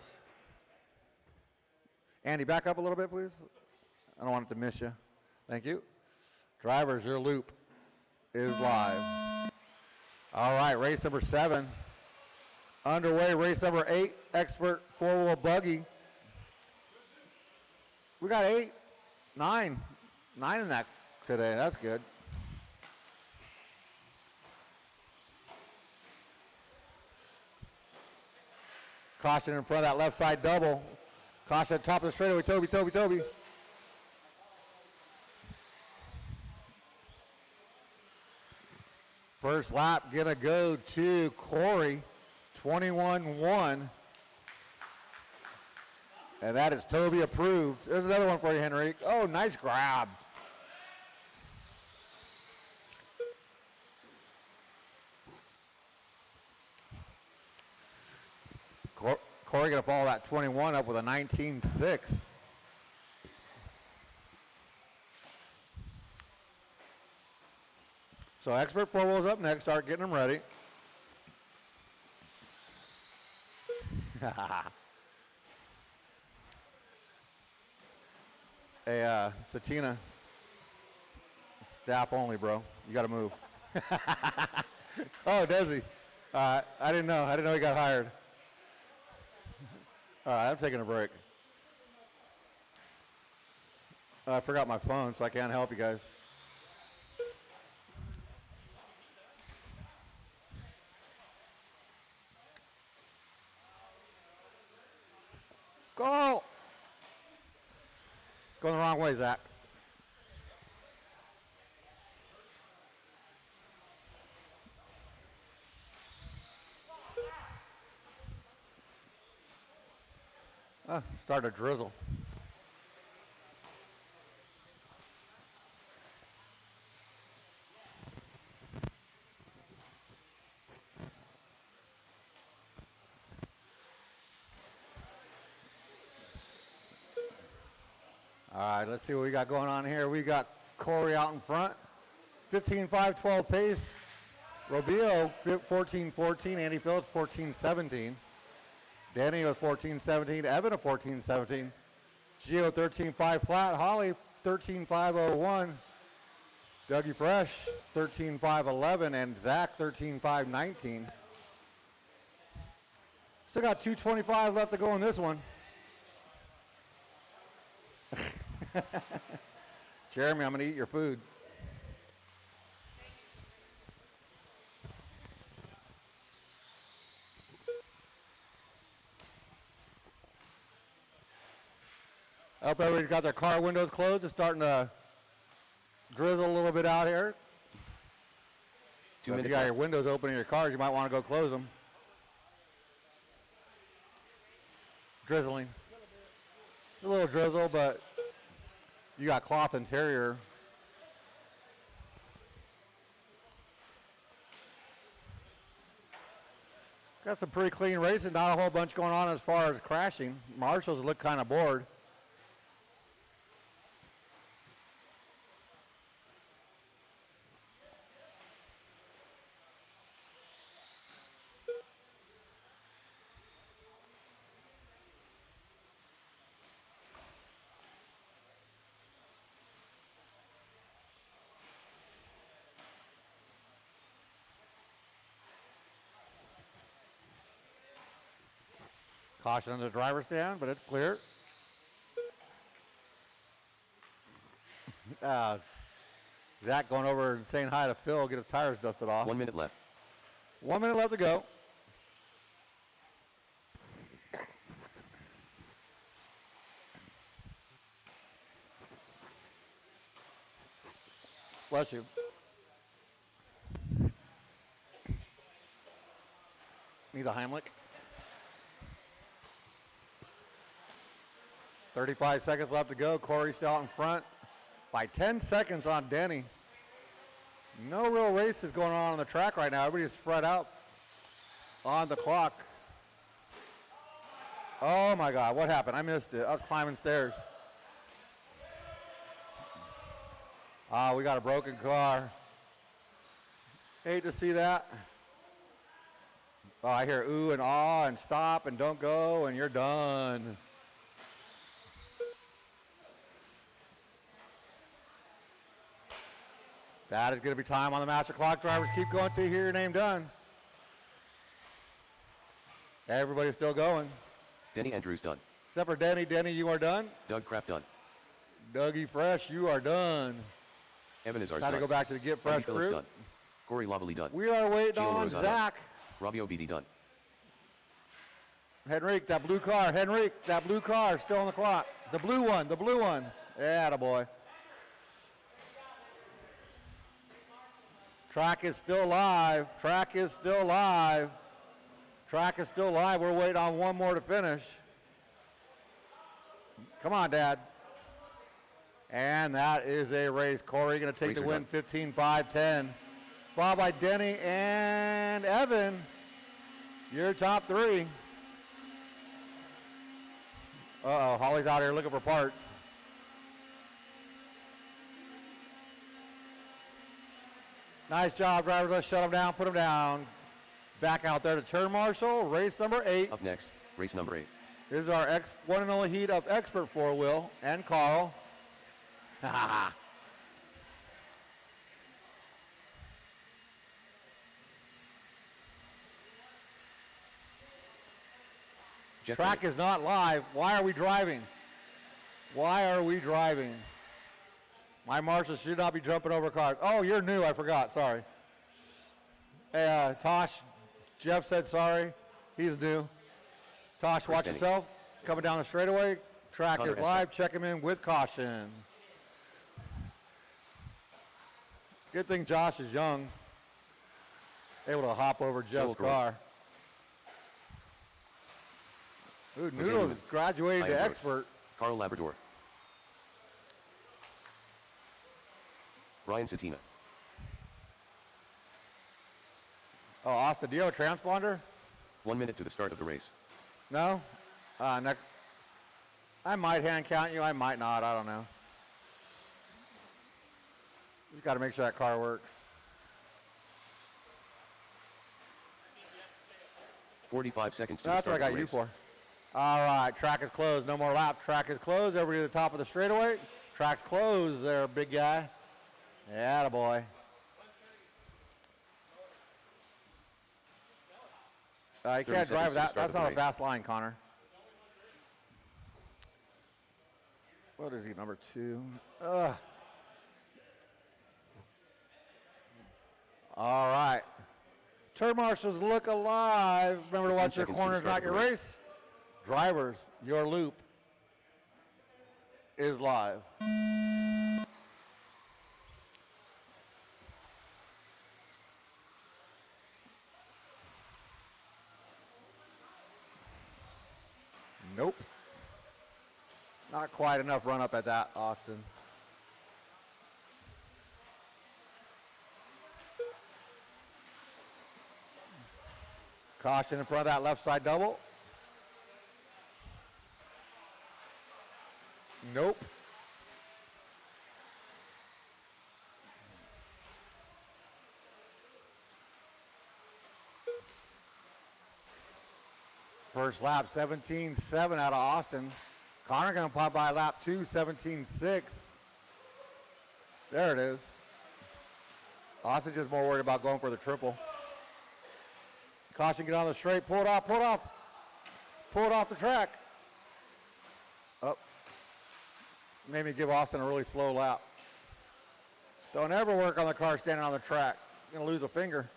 E: Andy, back up a little bit, please. I don't want it to miss you. Thank you. Drivers, your loop is live. All right, race number 7. Underway, race number 8, Expert 4-wheel buggy. We got 8, 9 in that today. That's good. Caution in front of that left side double. Caution at the top of the straightaway. Toby. First lap gonna go to Corey, 21-1. And that is Toby approved. There's another one for you, Henrik. Oh, nice grab. Corey gonna follow that 21 up with a 19.6. So Expert 4-wheel's up next. Start getting them ready. Hey, Satina. Staff only, bro. You got to move. Oh, does he? I didn't know. I didn't know he got hired.
D: All right, I'm taking a break. I forgot my phone, so I can't help you guys. Go! Going the wrong way, Zach. Start to drizzle. All right, let's see what we got going on here. We got Corey out in front. 15-5-12 pace. Robio 14-14. Andy Phillips 14-17. Danny with 14-17. Evan at 14-17. Gio 13-5 flat. Holly 13-5-01. Dougie Fresh 13-5-11. And Zach 13-5-19. Still got 2:25 left to go in this one. Jeremy, I'm going to eat your food. I hope everybody's got their car windows closed. It's starting to drizzle a little bit out here.
B: 2
D: If
B: minutes
D: you got
B: left.
D: your windows open in your cars, you might want to go close them. Drizzling. A little drizzle, but you got cloth interior. Got some pretty clean racing, not a whole bunch going on as far as crashing. Marshall's look kind of bored. Caution on the driver's stand, but it's clear. Zach going over and saying hi to Phil, get his tires dusted off.
B: 1 minute left.
D: 1 minute left to go. Bless you. Need a Heimlich. 35 seconds left to go. Corey still out in front by 10 seconds on Denny. No real races going on the track right now. Everybody's spread out on the clock. Oh my God, what happened? I missed it. I was climbing stairs. We got a broken car. Hate to see that. Oh, I hear ooh and ah and stop and don't go and you're done. That is going to be time on the master clock. Drivers keep going till you hear your name done. Everybody's still going.
B: Denny Andrews done.
D: Except for Denny. Denny, you are done.
B: Doug Kraft done.
D: Dougie Fresh, you are done.
B: Evan Azar's
D: Got to
B: done.
D: go back to the Get Fresh
B: Randy Phillips
D: crew.
B: done. Corey Lovelly done.
D: We are waiting
B: Gio
D: on
B: Rosado.
D: Zach.
B: Robbie Obidi done.
D: Henrique, that blue car. Henrique, that blue car still on the clock. The blue one, the blue one. Yeah, boy. Track is still live. Track is still live. Track is still live. We're waiting on one more to finish. Come on, Dad. And that is a race. Corey going to take
B: Racer
D: the win,
B: done.
D: 15-5-10. Followed by Denny and Evan. Your top three. Uh-oh, Holly's out here looking for parts. Nice job, drivers. Let's shut them down, put them down. Back out there to turn marshal, race number 8.
B: Up next, race number 8.
D: This is our one and only heat of expert four-wheel and Carl.
B: Jeff
D: Track
B: Benny.
D: is not live. Why are we driving? Why are we driving? My marshals should not be jumping over cars. Oh, you're new. I forgot. Sorry. Hey, Tosh, Jeff said sorry. He's new. Tosh,
B: Chris
D: watch
B: Benny.
D: yourself. Coming down the straightaway. Track
B: Connor
D: is
B: Esbeck.
D: live. Check him in with caution. Good thing Josh is young. Able to hop over Jeff's
B: Joel Grohl.
D: car. Ooh,
B: Jose
D: Noodles
B: Newman.
D: graduated
B: I
D: to
B: am Roach.
D: expert.
B: Carl Labrador. Brian Satina.
D: Oh, Austin, do you have a transponder?
B: 1 minute to the start of the race.
D: No? I might hand count you. I might not. I don't know. Just got to make sure that car works.
B: 45 seconds to the
D: That's what I
B: start
D: got
B: of the
D: you
B: race.
D: for. All right, track is closed. No more laps. Track is closed. Everybody to the top of the straightaway. Track's closed there, big guy. Yeah, boy. You
B: 30
D: can't
B: seconds
D: drive
B: to the
D: that.
B: start
D: That's
B: of the
D: not a
B: race.
D: fast line, Connor. What is he, number 2? Ugh. All right. Turn marshals look alive. Remember to
B: 15
D: watch your
B: seconds to the
D: corners,
B: start
D: not
B: of
D: your
B: the race.
D: race. Drivers, your loop is live. Nope. Not quite enough run up at that, Austin. Caution in front of that left side double. Nope. First lap, 17.7 out of Austin. Connor gonna pop by lap 2, 17.6. There it is. Austin just more worried about going for the triple. Caution, get on the straight, pull it off, pull it off. Pull it off the track. Oh. Made me give Austin a really slow lap. Don't ever work on the car standing on the track. You're gonna lose a finger.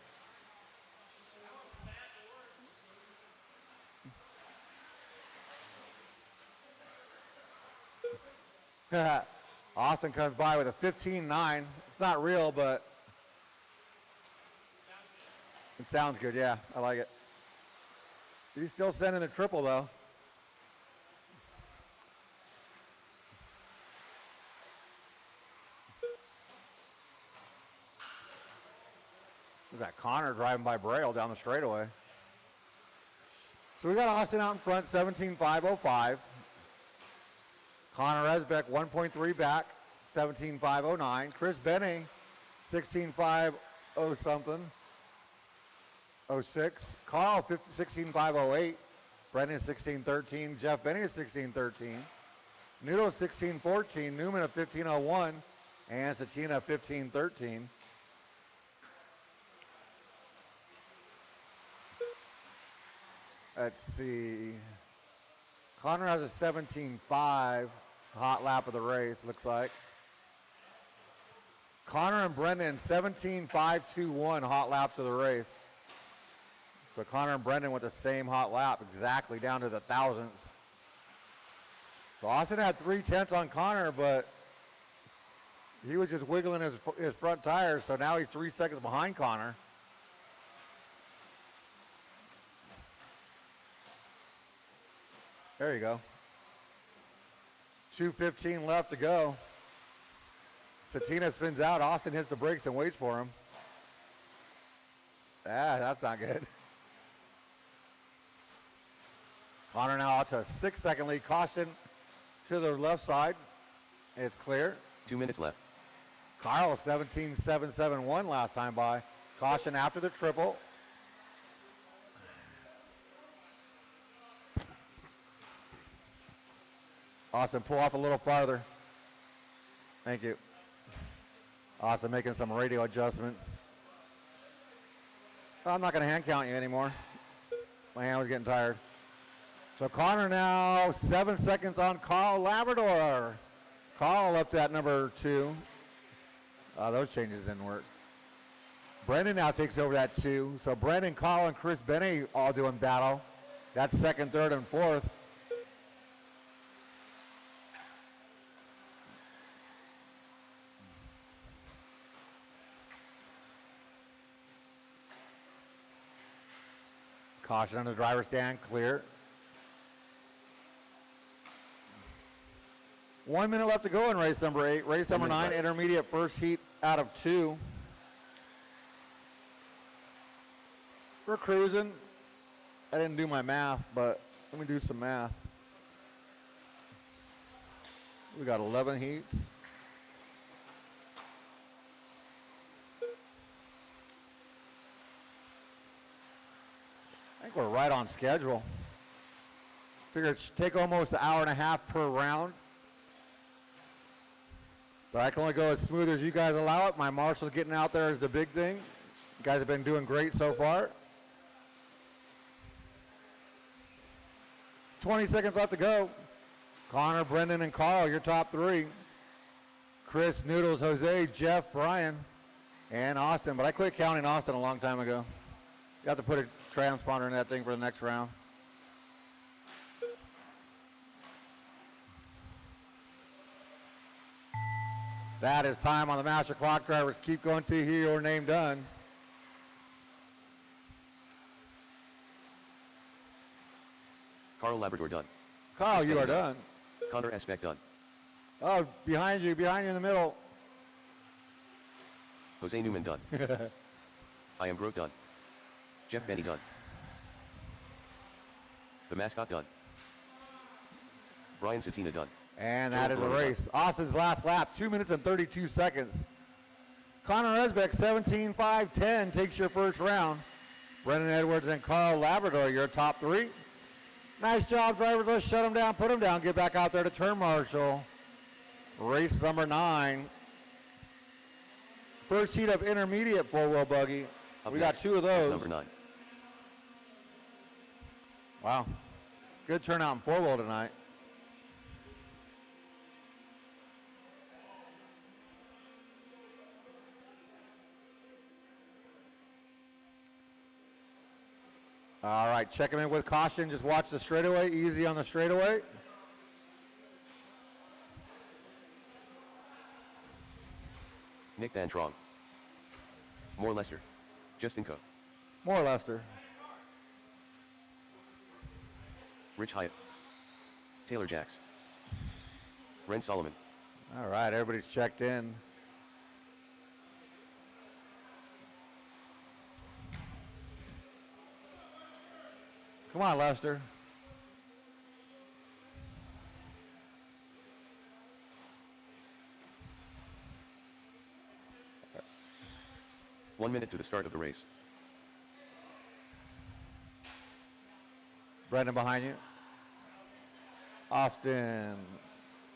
D: Austin comes by with a 15.9. It's not real, but it sounds good. Yeah, I like it. He's still sending the triple, though. Look at that Connor driving by Braille down the straightaway. So we got Austin out in front, 17.505. Connor Esbeck, 1.3 back, 17.509. Chris Benny, 16.50 something, 06. Carl, 16.508. Brendan, 16.13. Jeff Benny is 16.13. Noodle, 16.14. Newman at 15.01. And Satina, 15.13. Let's see. Connor has a 17.5 hot lap of the race, looks like. Connor and Brendan, 17.521 hot laps of the race. So Connor and Brendan with the same hot lap, exactly down to the thousandths. So Austin had 3/10 on Connor, but he was just wiggling his front tires, so now he's 3 seconds behind Connor. There you go. 2:15 left to go. Satina spins out. Austin hits the brakes and waits for him. Ah, that's not good. Connor now out to a 6-second lead. Caution to the left side. It's clear.
B: 2 minutes left.
D: Carl, 17.771 last time by. Caution after the triple. Austin, pull off a little farther. Thank you. Austin making some radio adjustments. I'm not going to hand count you anymore. My hand was getting tired. So Connor now 7 seconds on Carl Labrador. Carl up to that number 2. Those changes didn't work. Brendan now takes over that 2. So Brendan, Carl, and Chris Benny all doing battle. That's second, third, and fourth. Caution on the driver's stand, clear. 1 minute left to go in race number 8. Race number 9, intermediate first heat out of 2. We're cruising. I didn't do my math, but let me do some math. We got 11 heats. I think we're right on schedule. Figure it should take almost an hour and a half per round. But I can only go as smooth as you guys allow it. My marshal's getting out there is the big thing. You guys have been doing great so far. 20 seconds left to go. Connor, Brendan, and Carl, your top 3. Chris, Noodles, Jose, Jeff, Brian, and Austin. But I quit counting Austin a long time ago. You have to put a transponder in that thing for the next round. That is time on the master clock. Drivers keep going till you hear your name done.
B: Carl Labrador done.
D: Carl, you are done.
B: Connor Esbeck done.
D: Oh, behind you in the middle.
B: Jose Newman done. I am Grote done. Jeff Benny done. The mascot done. Brian Satina done.
D: And that is a race. Austin's last lap, 2 minutes and 32 seconds. Connor Esbeck, 17.5.10, takes your first round. Brendan Edwards and Carl Labrador, your top 3. Nice job, drivers. Let's shut them down, put them down, get back out there to turn marshal. Race number 9. First heat of intermediate four-wheel buggy. We got 2 of those.
B: Number 9.
D: Wow. Good turnout in four-wheel tonight. All right, check him in with caution. Just watch the straightaway. Easy on the straightaway.
B: Nick Dantrong. More Lester. Justin Co.
D: More Lester.
B: Rich Hyatt. Taylor Jacks. Ren Solomon.
D: All right, everybody's checked in. Come on, Lester.
B: One minute to the start of the race.
D: Brendan behind you. Austin,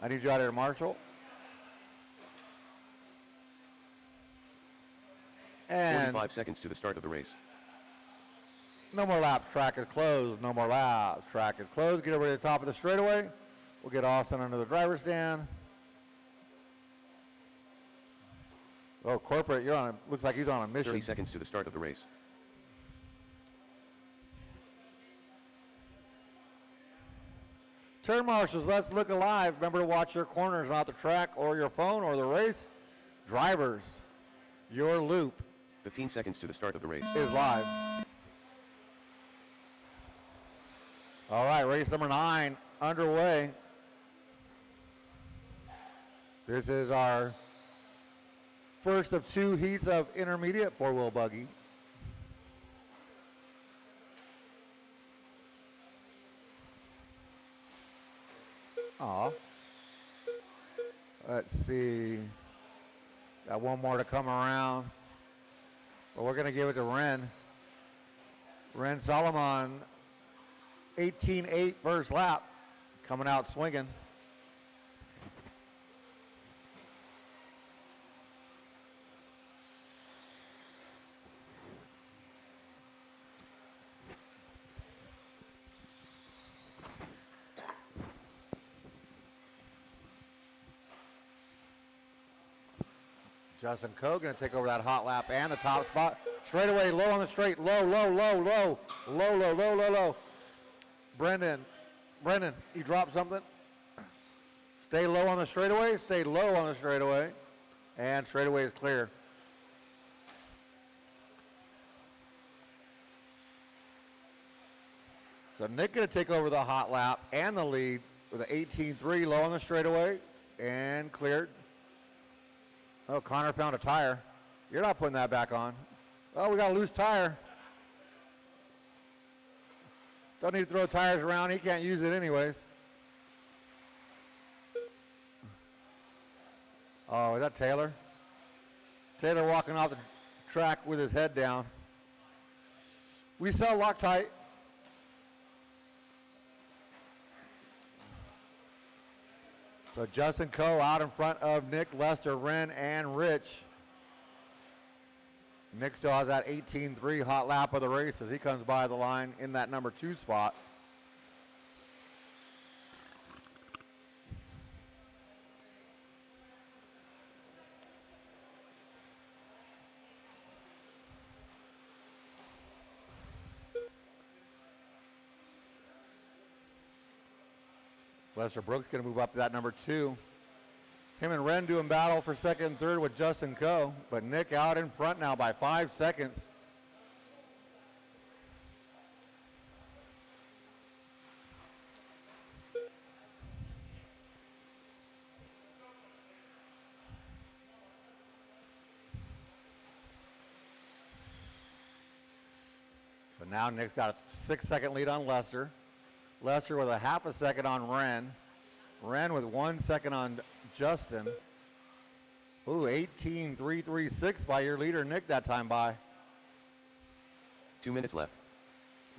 D: I need you out here, Marshall. And
B: 45 seconds to the start of the race.
D: no more laps, track is closed. No more laps, track is closed. Get over to the top of the straightaway. We'll get Austin under the driver's stand. Oh, corporate, you're on a, looks like he's on a mission.
B: 30 seconds to the start of the race.
D: Turn marshals, let's look alive. Remember to watch your corners, not the track or your phone or the race. Drivers, your loop
B: 15 seconds to the start of the race.
D: is live. All right, race number 9 underway. This is our first of 2 heats of intermediate four-wheel buggy. Aw. Let's see. Got one more to come around. But we're going to give it to Ren. Ren Solomon, 18.8 first lap. Coming out swinging. Justin Coe going to take over that hot lap and the top spot. Straightaway, low on the straight, low, low, low, low, low, low, low, low, low. Brendan, you dropped something? Stay low on the straightaway, stay low on the straightaway, and straightaway is clear. So Nick going to take over the hot lap and the lead with an 18.3 low on the straightaway and cleared. Oh, Connor found a tire. You're not putting that back on. Oh, we got a loose tire. Don't need to throw tires around. He can't use it anyways. Oh, is that Taylor? Taylor walking off the track with his head down. We sell Loctite. So Justin Coe out in front of Nick, Lester, Ren, and Rich. Nick still has that 18.3 hot lap of the race as he comes by the line in that number 2 spot. Lester Brooks going to move up to that number 2. Him and Ren doing battle for second and third with Justin Coe, but Nick out in front now by 5 seconds. So now Nick's got a 6-second lead on Lester. Lester with a half a second on Ren. Ren with 1 second on Justin. Ooh, 18.336 by your leader, Nick, that time by.
B: 2 minutes left.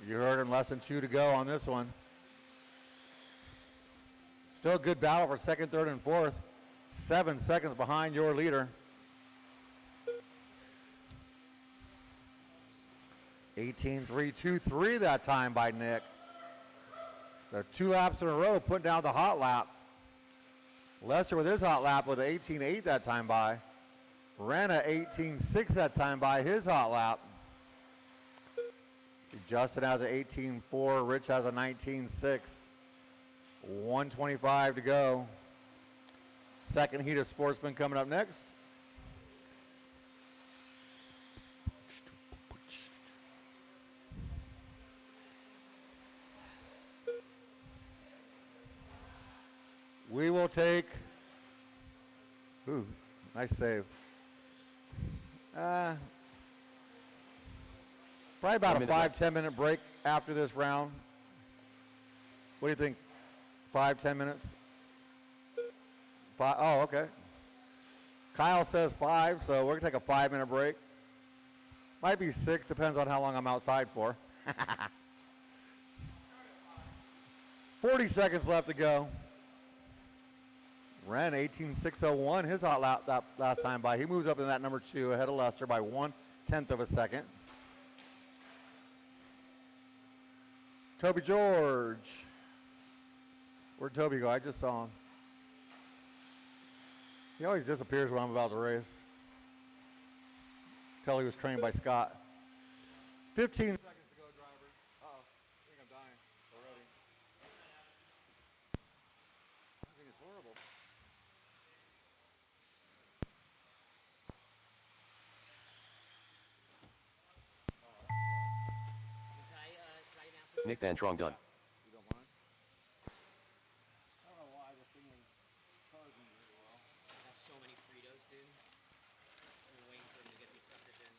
D: You heard him, less than 2 to go on this one. Still a good battle for second, third, and fourth. 7 seconds behind your leader. 18.323 that time by Nick. So 2 laps in a row, putting down the hot lap. Lester with his hot lap with 18.8 that time by. Renna 18.6 that time by his hot lap. Justin has an 18.4. Rich has a 19.6. 125 to go. Second heat of Sportsman coming up next. We will take, ooh, nice save. Probably about a 5-10 minute break after this round. What do you think? 5-10 minutes? Oh, okay. Kyle says 5, so we're gonna take a 5-minute break. Might be 6, depends on how long I'm outside for. 40 seconds left to go. Ren 18.601, his hot lap that last time by. He moves up in that number 2 ahead of Lester by 1/10 of a second. Toby George. Where'd Toby go? I just saw him. He always disappears when I'm about to race. Tell he was trained by Scott. 15 seconds to go, drivers. Uh-oh, I think I'm dying already. I think it's horrible.
B: Nick Van Trong done.
D: You don't mind? I don't know why the thing is charging really well.
C: That's so many Fritos, dude. I'm waiting for him to get these suckers in.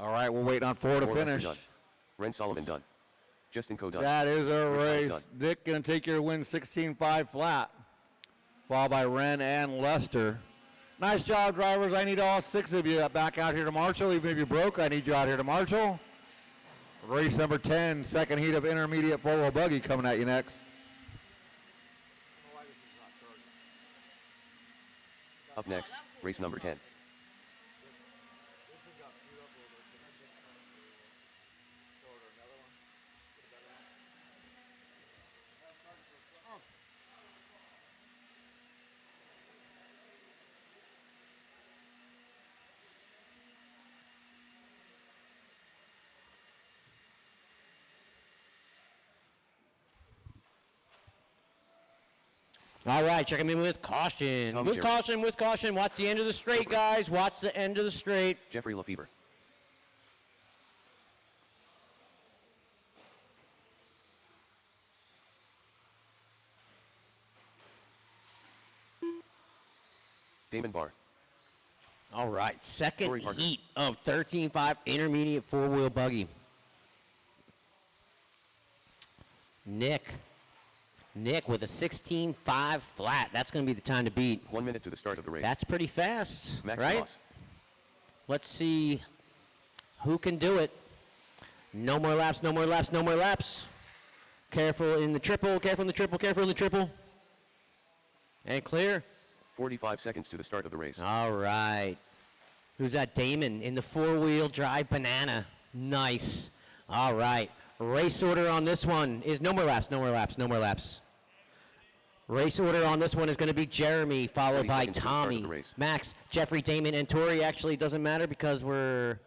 D: All right, we're waiting on 4 to
B: Four Lester
D: finish.
B: done. Ren Solomon done. Justin Coe done.
D: That is a
B: Rich Hyde
D: race.
B: done.
D: Nick going to take your win 16.5 flat, followed by Ren and Lester. Nice job, drivers. I need all 6 of you back out here to Marshall. Even if you broke, I need you out here to Marshall. Race number 10, second heat of intermediate 4-wheel buggy coming at you next.
B: Up next, race number 10.
C: All right, check him in with caution.
B: Tommy
C: With
B: Jarrett.
C: caution, with caution. Watch the end of the straight, guys. Watch the end of the straight.
B: Jeffrey Lefebvre. Damon Barr.
C: All right, second
B: Corey Parker.
C: heat of 13.5 intermediate four-wheel buggy. Nick with a 16.5 flat. That's going to be the time to beat.
B: 1 minute to the start of the race.
C: That's pretty fast,
B: Max
C: right?
B: Ross.
C: Let's see who can do it. No more laps, no more laps, no more laps. Careful in the triple, careful in the triple, careful in the triple. And clear.
B: 45 seconds to the start of the race.
C: All right. Who's that? Damon in the four-wheel drive banana. Nice. All right. Race order on this one is no more laps, no more laps, no more laps. Race order on this one is going to be Jeremy, followed
B: 30
C: by
B: seconds to the start of
C: Tommy,
B: the race.
C: Max, Jeffrey, Damon, and Tori. Actually, doesn't matter because we're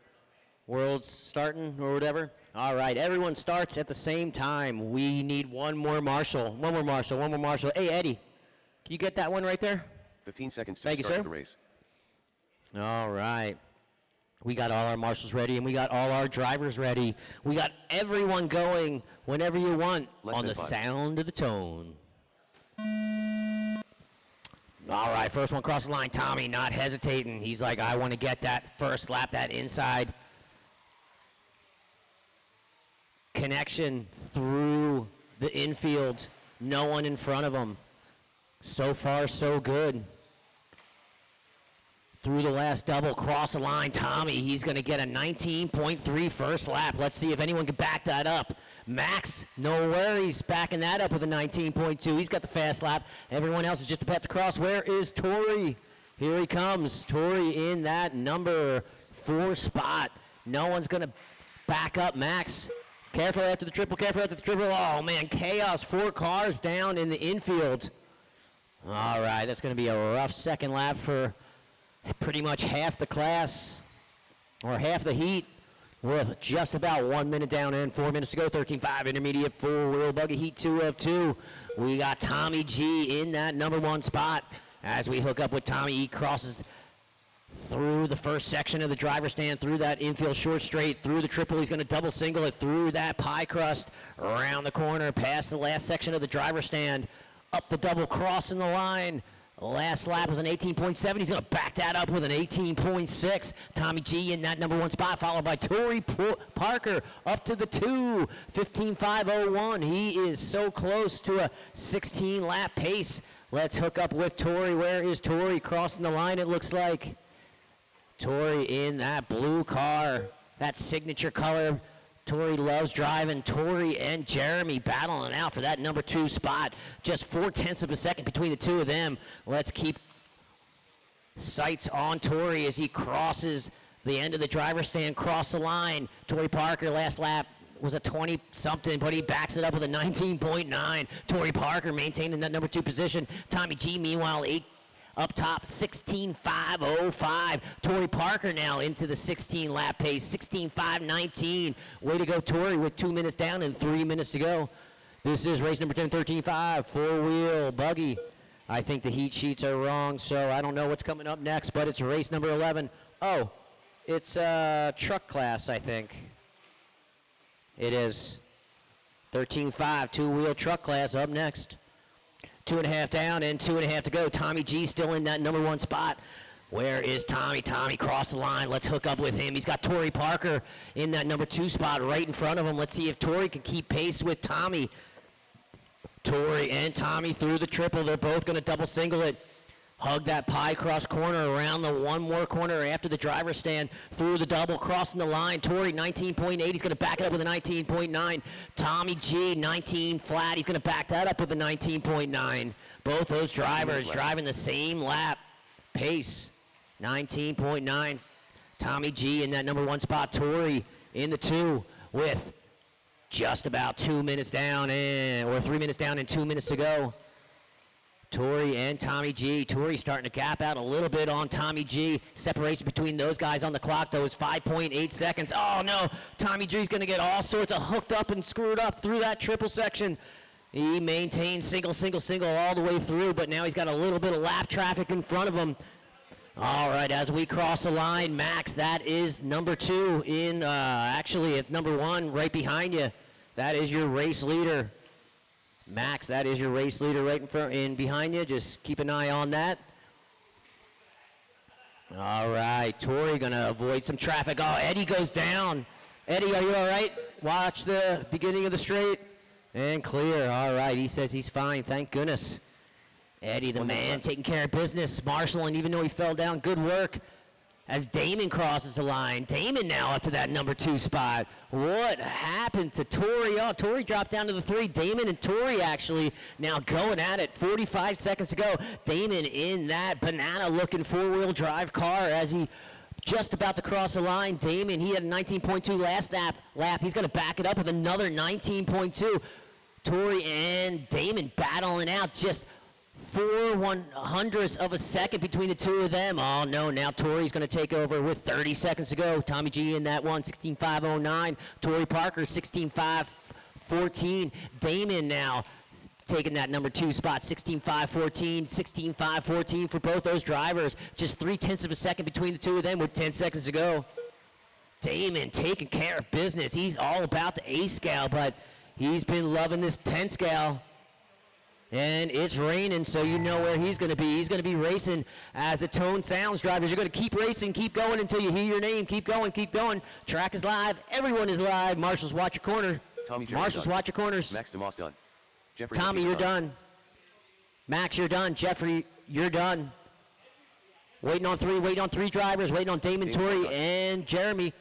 C: worlds starting or whatever. All right, everyone starts at the same time. We need one more marshal. One more marshal, one more marshal. Hey, Eddie, can you get that one right there?
B: 15 seconds to
C: Thank
B: the
C: you,
B: start
C: sir.
B: of the race.
C: All right. We got all our marshals ready, and we got all our drivers ready. We got everyone going whenever you want
B: Less
C: on
B: than
C: the
B: 5.
C: sound of the tone. All right, first one across the line. Tommy not hesitating. He's like, I want to get that first lap, that inside connection through the infield. No one in front of him. So far, so good. Through the last double, cross the line, Tommy. He's going to get a 19.3 first lap. Let's see if anyone can back that up. Max, no worries, backing that up with a 19.2. He's got the fast lap. Everyone else is just about to cross. Where is Tori? Here he comes. Tori in that number 4 spot. No one's going to back up Max. Careful after the triple, careful after the triple. Oh, man, chaos. 4 cars down in the infield. All right, that's going to be a rough second lap for pretty much half the class, or half the heat, with just about 1 minute down and 4 minutes to go. 13.5 intermediate four-wheel buggy heat 2 of 2. We got Tommy G in that number 1 spot. As we hook up with Tommy, he crosses through the first section of the driver's stand, through that infield short straight, through the triple. He's going to double single it through that pie crust, around the corner, past the last section of the driver's stand, up the double, crossing the line. Last lap was an 18.7. He's going to back that up with an 18.6. Tommy G in that number 1 spot, followed by Tori Parker up to the 2. 15.501. He is so close to a 16-lap pace. Let's hook up with Tori. Where is Tori? Crossing the line, it looks like. Tori in that blue car, that signature color. Tori loves driving. Tori and Jeremy battling out for that number 2 spot. Just 0.4 of a second between the two of them. Let's keep sights on Tori as he crosses the end of the driver's stand, cross the line. Tori Parker last lap was a 20-something, but he backs it up with a 19.9. Tori Parker maintaining that number 2 position. Tommy G, meanwhile, 8 up top, 16.505. Tori Parker now into the 16-lap pace, 16.519. Way to go, Tori, with 2 minutes down and 3 minutes to go. This is race number 10, 13.5, four-wheel buggy. I think the heat sheets are wrong, so I don't know what's coming up next, but it's race number 11. Oh, it's truck class, I think. It is 13.5, two-wheel truck class up next. 2.5 down and 2.5 to go. Tommy G still in that number 1 spot. Where is Tommy? Tommy crossed the line. Let's hook up with him. He's got Tori Parker in that number 2 spot right in front of him. Let's see if Tori can keep pace with Tommy. Tori and Tommy through the triple. They're both going to double single it. Hug that pie cross corner around the one more corner after the driver's stand. Through the double, crossing the line. Tori, 19.8. He's going to back it up with a 19.9. Tommy G, 19 flat. He's going to back that up with a 19.9. Both those drivers driving the same lap pace. 19.9. Tommy G in that number 1 spot. Tori in the 2 with just about 2 minutes down or 3 minutes down and 2 minutes to go. Tori and Tommy G. Tori starting to gap out a little bit on Tommy G. Separation between those guys on the clock, though, is 5.8 seconds. Oh, no. Tommy G's going to get all sorts of hooked up and screwed up through that triple section. He maintains single, single, single all the way through, but now he's got a little bit of lap traffic in front of him. All right, as we cross the line, Max, that is number 2 in, actually it's number 1 right behind you. That is your race leader. Max, that is your race leader right in front and behind you. Just keep an eye on that. All right, Tori gonna avoid some traffic. Oh, Eddie goes down. Eddie, are you all right? Watch the beginning of the straight. And clear, all right, he says he's fine, thank goodness. Eddie, the man, taking care of business. Marshall, and even though he fell down, good work. As Damon crosses the line. Damon now up to that number 2 spot. What happened to Tori? Oh, Tori dropped down to the 3. Damon and Tori actually now going at it. 45 seconds to go. Damon in that banana-looking 4-wheel drive car as he just about to cross the line. Damon, he had a 19.2 last lap. He's going to back it up with another 19.2. Tori and Damon battling out just 4/100ths of a second between the two of them. Oh no, now Tori's going to take over with 30 seconds to go. Tommy G in that one, 16.509. Tori Parker, 16.514. Damon now taking that number 2 spot, 16.514, 16.514 for both those drivers. Just 0.3 of a second between the two of them with 10 seconds to go. Damon taking care of business. He's all about the A scale, but he's been loving this 10 scale. And it's raining, so you know where he's going to be. He's going to be racing as the tone sounds. Drivers, you're going to keep racing, keep going until you hear your name. Keep going, keep going. Track is live. Everyone is live. Marshals, watch your corner.
B: Tommy,
C: Marshals, watch your corners.
B: Max DeMoss done. Jeffrey,
C: Tommy, you're done. Max, you're done. Jeffrey, you're done. Waiting on 3 drivers. Waiting on Damon, Tori, and Jeremy.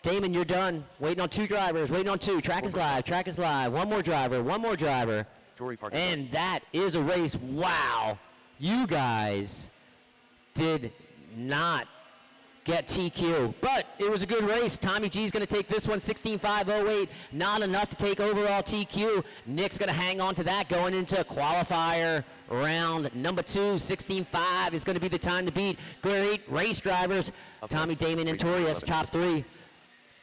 C: Damon, you're done. Waiting on 2 drivers. Waiting on 2. Track is live. Track is live. One more driver. And that is a race. Wow. You guys did not get TQ, but it was a good race. Tommy G's going to take this one, 16.508. Not enough to take overall TQ. Nick's going to hang on to that going into qualifier round number 2. 16.5 is going to be the time to beat. Great race drivers. Tommy, Damon, and Tori as top 3.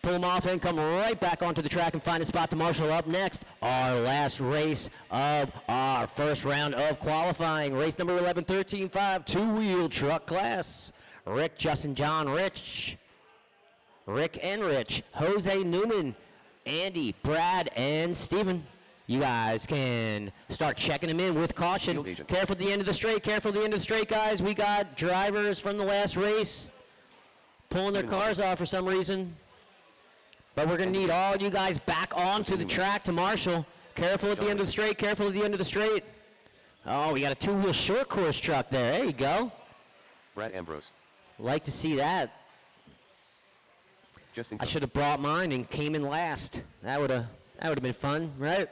C: Pull them off and come right back onto the track and find a spot to marshal. Up next, our last race of our first round of qualifying. Race number 11, 13.5, 2-wheel truck class. Rick, Justin, John, Rick and Rich, Jose Newman, Andy, Brad, and Steven. You guys can start checking them in with caution. Careful at the end of the straight, guys. We got drivers from the last race pulling their cars off for some reason. But we're going to need all you guys back onto the track to marshal. Careful at the end of the straight, Oh, we got a 2-wheel short course truck there. There you go.
B: Brad Ambrose.
C: Like to see that. I should have brought mine and came in last. That would have been fun, right?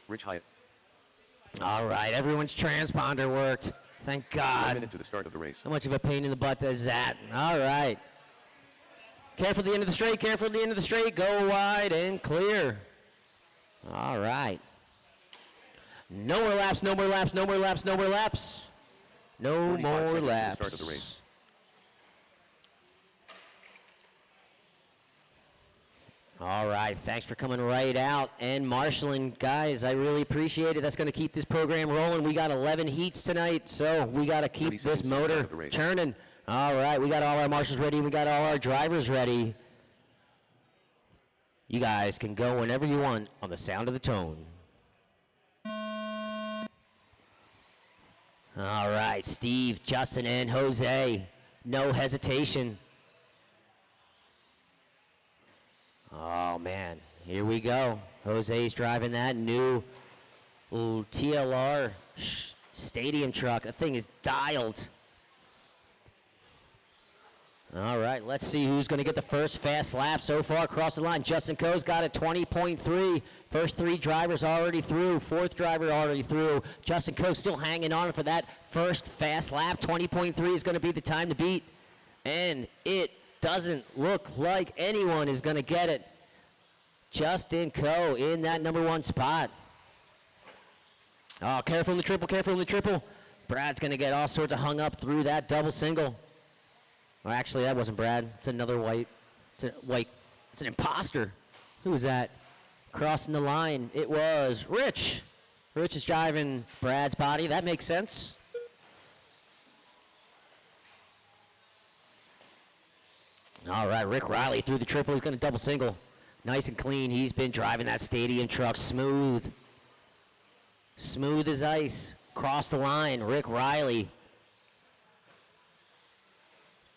B: Rich Hyatt.
C: All right, everyone's transponder worked. Thank God.
B: 1 minute to the start of the race.
C: How much of a pain in the butt is that? All right. Careful at the end of the straight, go wide and clear. All right. No more laps.
B: Start of the race.
C: All right, thanks for coming right out and marshaling. Guys, I really appreciate it. That's going to keep this program rolling. We got 11 heats tonight, so we got to keep this motor turning. All right, we got all our marshals ready. We got all our drivers ready. You guys can go whenever you want on the sound of the tone. All right, Steve, Justin, and Jose. No hesitation. Oh, man. Here we go. Jose's driving that new TLR stadium truck. That thing is dialed. All right, let's see who's going to get the first fast lap so far across the line. Justin Coe's got a 20.3. First 3 drivers already through. 4th driver already through. Justin Coe still hanging on for that first fast lap. 20.3 is going to be the time to beat. And it doesn't look like anyone is going to get it. Justin Coe in that number 1 spot. Oh, careful in the triple. Brad's going to get all sorts of hung up through that double single. Well, actually, that wasn't Brad. It's another white. It's an imposter. Who was that? Crossing the line, it was Rich. Rich is driving Brad's body. That makes sense. All right, Rick Riley through the triple. He's going to double single. Nice and clean. He's been driving that stadium truck smooth. Smooth as ice. Cross the line, Rick Riley.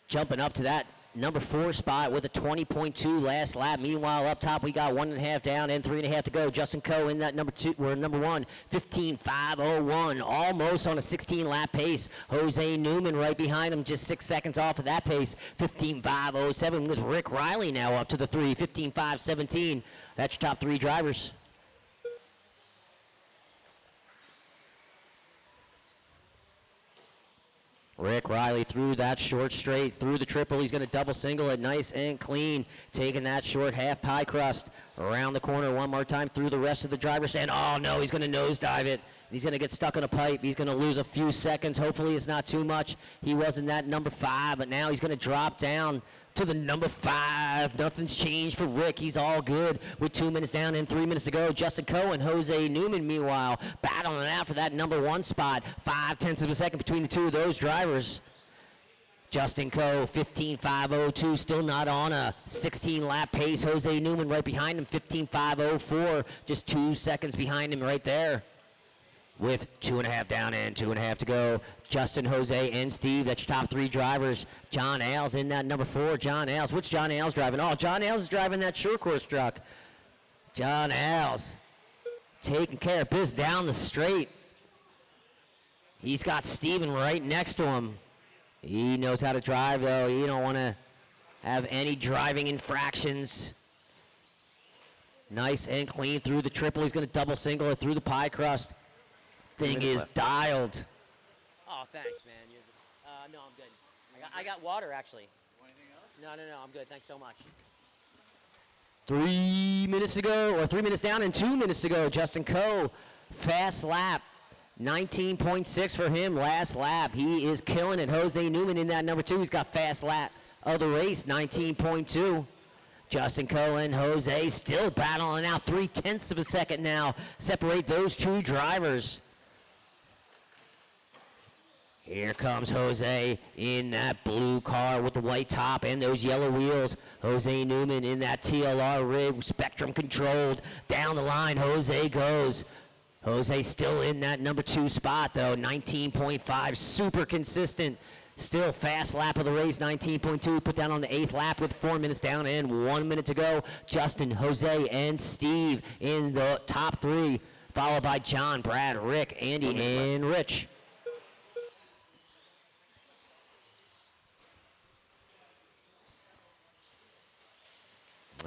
C: Jumping up to that number 4 spot with a 20.2 last lap. Meanwhile, up top, we got 1.5 down and 3.5 to go. Justin Coe in that number 2, or number 1, 15.501, almost on a 16-lap pace. Jose Newman right behind him, just 6 seconds off of that pace. 15.507 with Rick Riley now up to the 3, 15.517. That's your top 3 drivers. Rick Riley through that short straight, through the triple. He's going to double single it nice and clean. Taking that short half pie crust around the corner one more time through the rest of the driver's stand. Oh, no, he's going to nosedive it. He's going to get stuck in a pipe. He's going to lose a few seconds. Hopefully it's not too much. He was in that number 5, but now he's going to drop down to the number 5. Nothing's changed for Rick. He's all good with 2 minutes down and 3 minutes to go. Justin Coe and Jose Newman, meanwhile, battling out for that number 1 spot. 0.5 of a second between the two of those drivers. Justin Coe, 15.502, still not on a 16-lap pace. Jose Newman right behind him, 15.504, just 2 seconds behind him right there. With 2.5 down and 2.5 to go. Justin, Jose, and Steve, that's your top 3 drivers. John Ailes in that number 4. John Ailes, what's John Ailes driving? Oh, John Ailes is driving that short course truck. John Ailes taking care of biz down the straight. He's got Steven right next to him. He knows how to drive, though. He don't want to have any driving infractions. Nice and clean through the triple. He's going to double single it through the pie crust. Thing is dialed. Oh, thanks, man. No, I'm good. I got water, actually. No, I'm good. Thanks so much. 3 minutes to go, or 3 minutes down and 2 minutes to go. Justin Coe, fast lap. 19.6 for him last lap. He is killing it. Jose Newman in that number 2. He's got fast lap of the race, 19.2. Justin Coe and Jose still battling out. 0.3 of a second now. Separate those 2 drivers. Here comes Jose in that blue car with the white top and those yellow wheels. Jose Newman in that TLR rig, Spectrum controlled. Down the line, Jose goes. Jose still in that number 2 spot, though, 19.5, super consistent. Still fast lap of the race, 19.2. Put down on the 8th lap with 4 minutes down and 1 minute to go. Justin, Jose, and Steve in the top 3, followed by John, Brad, Rick, Andy, and Rich.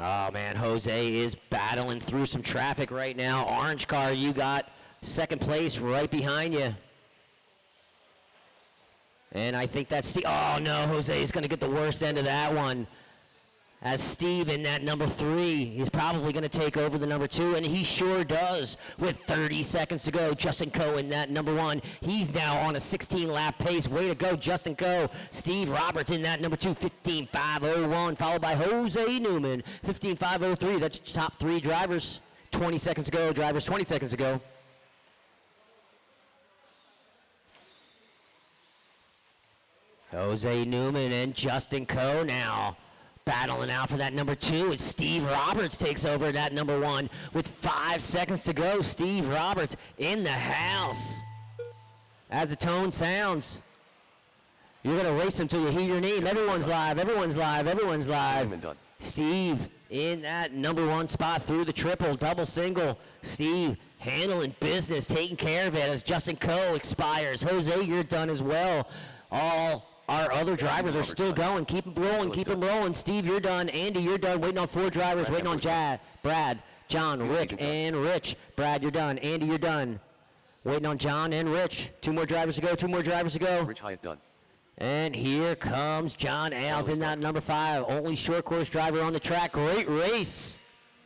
C: Oh, man, Jose is battling through some traffic right now. Orange car, you got second place right behind you. And I think that's Steve. Oh, no, Jose is going to get the worst end of that one. As Steve in that number 3, he's probably going to take over the number 2, and he sure does with 30 seconds to go. Justin Coe in that number 1. He's now on a 16-lap pace. Way to go, Justin Coe. Steve Roberts in that number 2, 15.501, followed by Jose Newman, 15.503. That's top 3 drivers. 20 seconds to go, drivers, 20 seconds to go. Jose Newman and Justin Coe now battling out for that number 2 as Steve Roberts takes over that number 1 with 5 seconds to go. Steve Roberts in the house. As the tone sounds, you're going to race until you hear your name. Everyone's live, everyone's live, everyone's live. Steve in that number 1 spot through the triple, double single. Steve handling business, taking care of it as Justin Coe expires. Jose, you're done as well. All our other drivers are still going. Keep them rolling, keep them rolling. Steve, you're done. Andy, you're done. Waiting on 4 drivers, waiting on Brad, John, Rick, and Rich. Brad, you're done. Andy, you're done. Waiting on John and Rich. 2 more drivers to go, 2 more drivers to go.
B: Rich Hyatt done.
C: And here comes John Ailes in that number 5. Only short course driver on the track. Great race.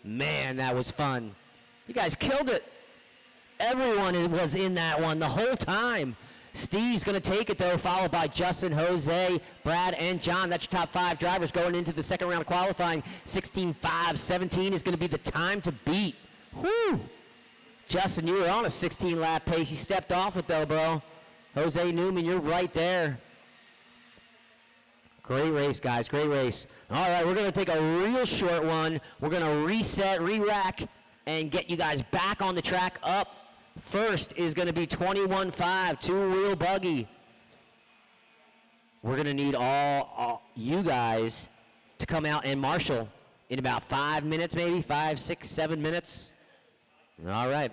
C: Man, that was fun. You guys killed it. Everyone was in that one the whole time. Steve's going to take it, though, followed by Justin, Jose, Brad, and John. That's your top 5 drivers going into the second round of qualifying. 16.517 is going to be the time to beat Whew. Justin, you were on a 16-lap pace. You stepped off it, though, bro. Jose Newman, you're right there. Great race, guys. Great race. All right, we're going to take a real short one. We're going to reset, re-rack, and get you guys back on the track. Up first is going to be 21.5, two-wheel buggy. We're going to need all you guys to come out and marshal in about 5 minutes, maybe 5, 6, 7 minutes. All right.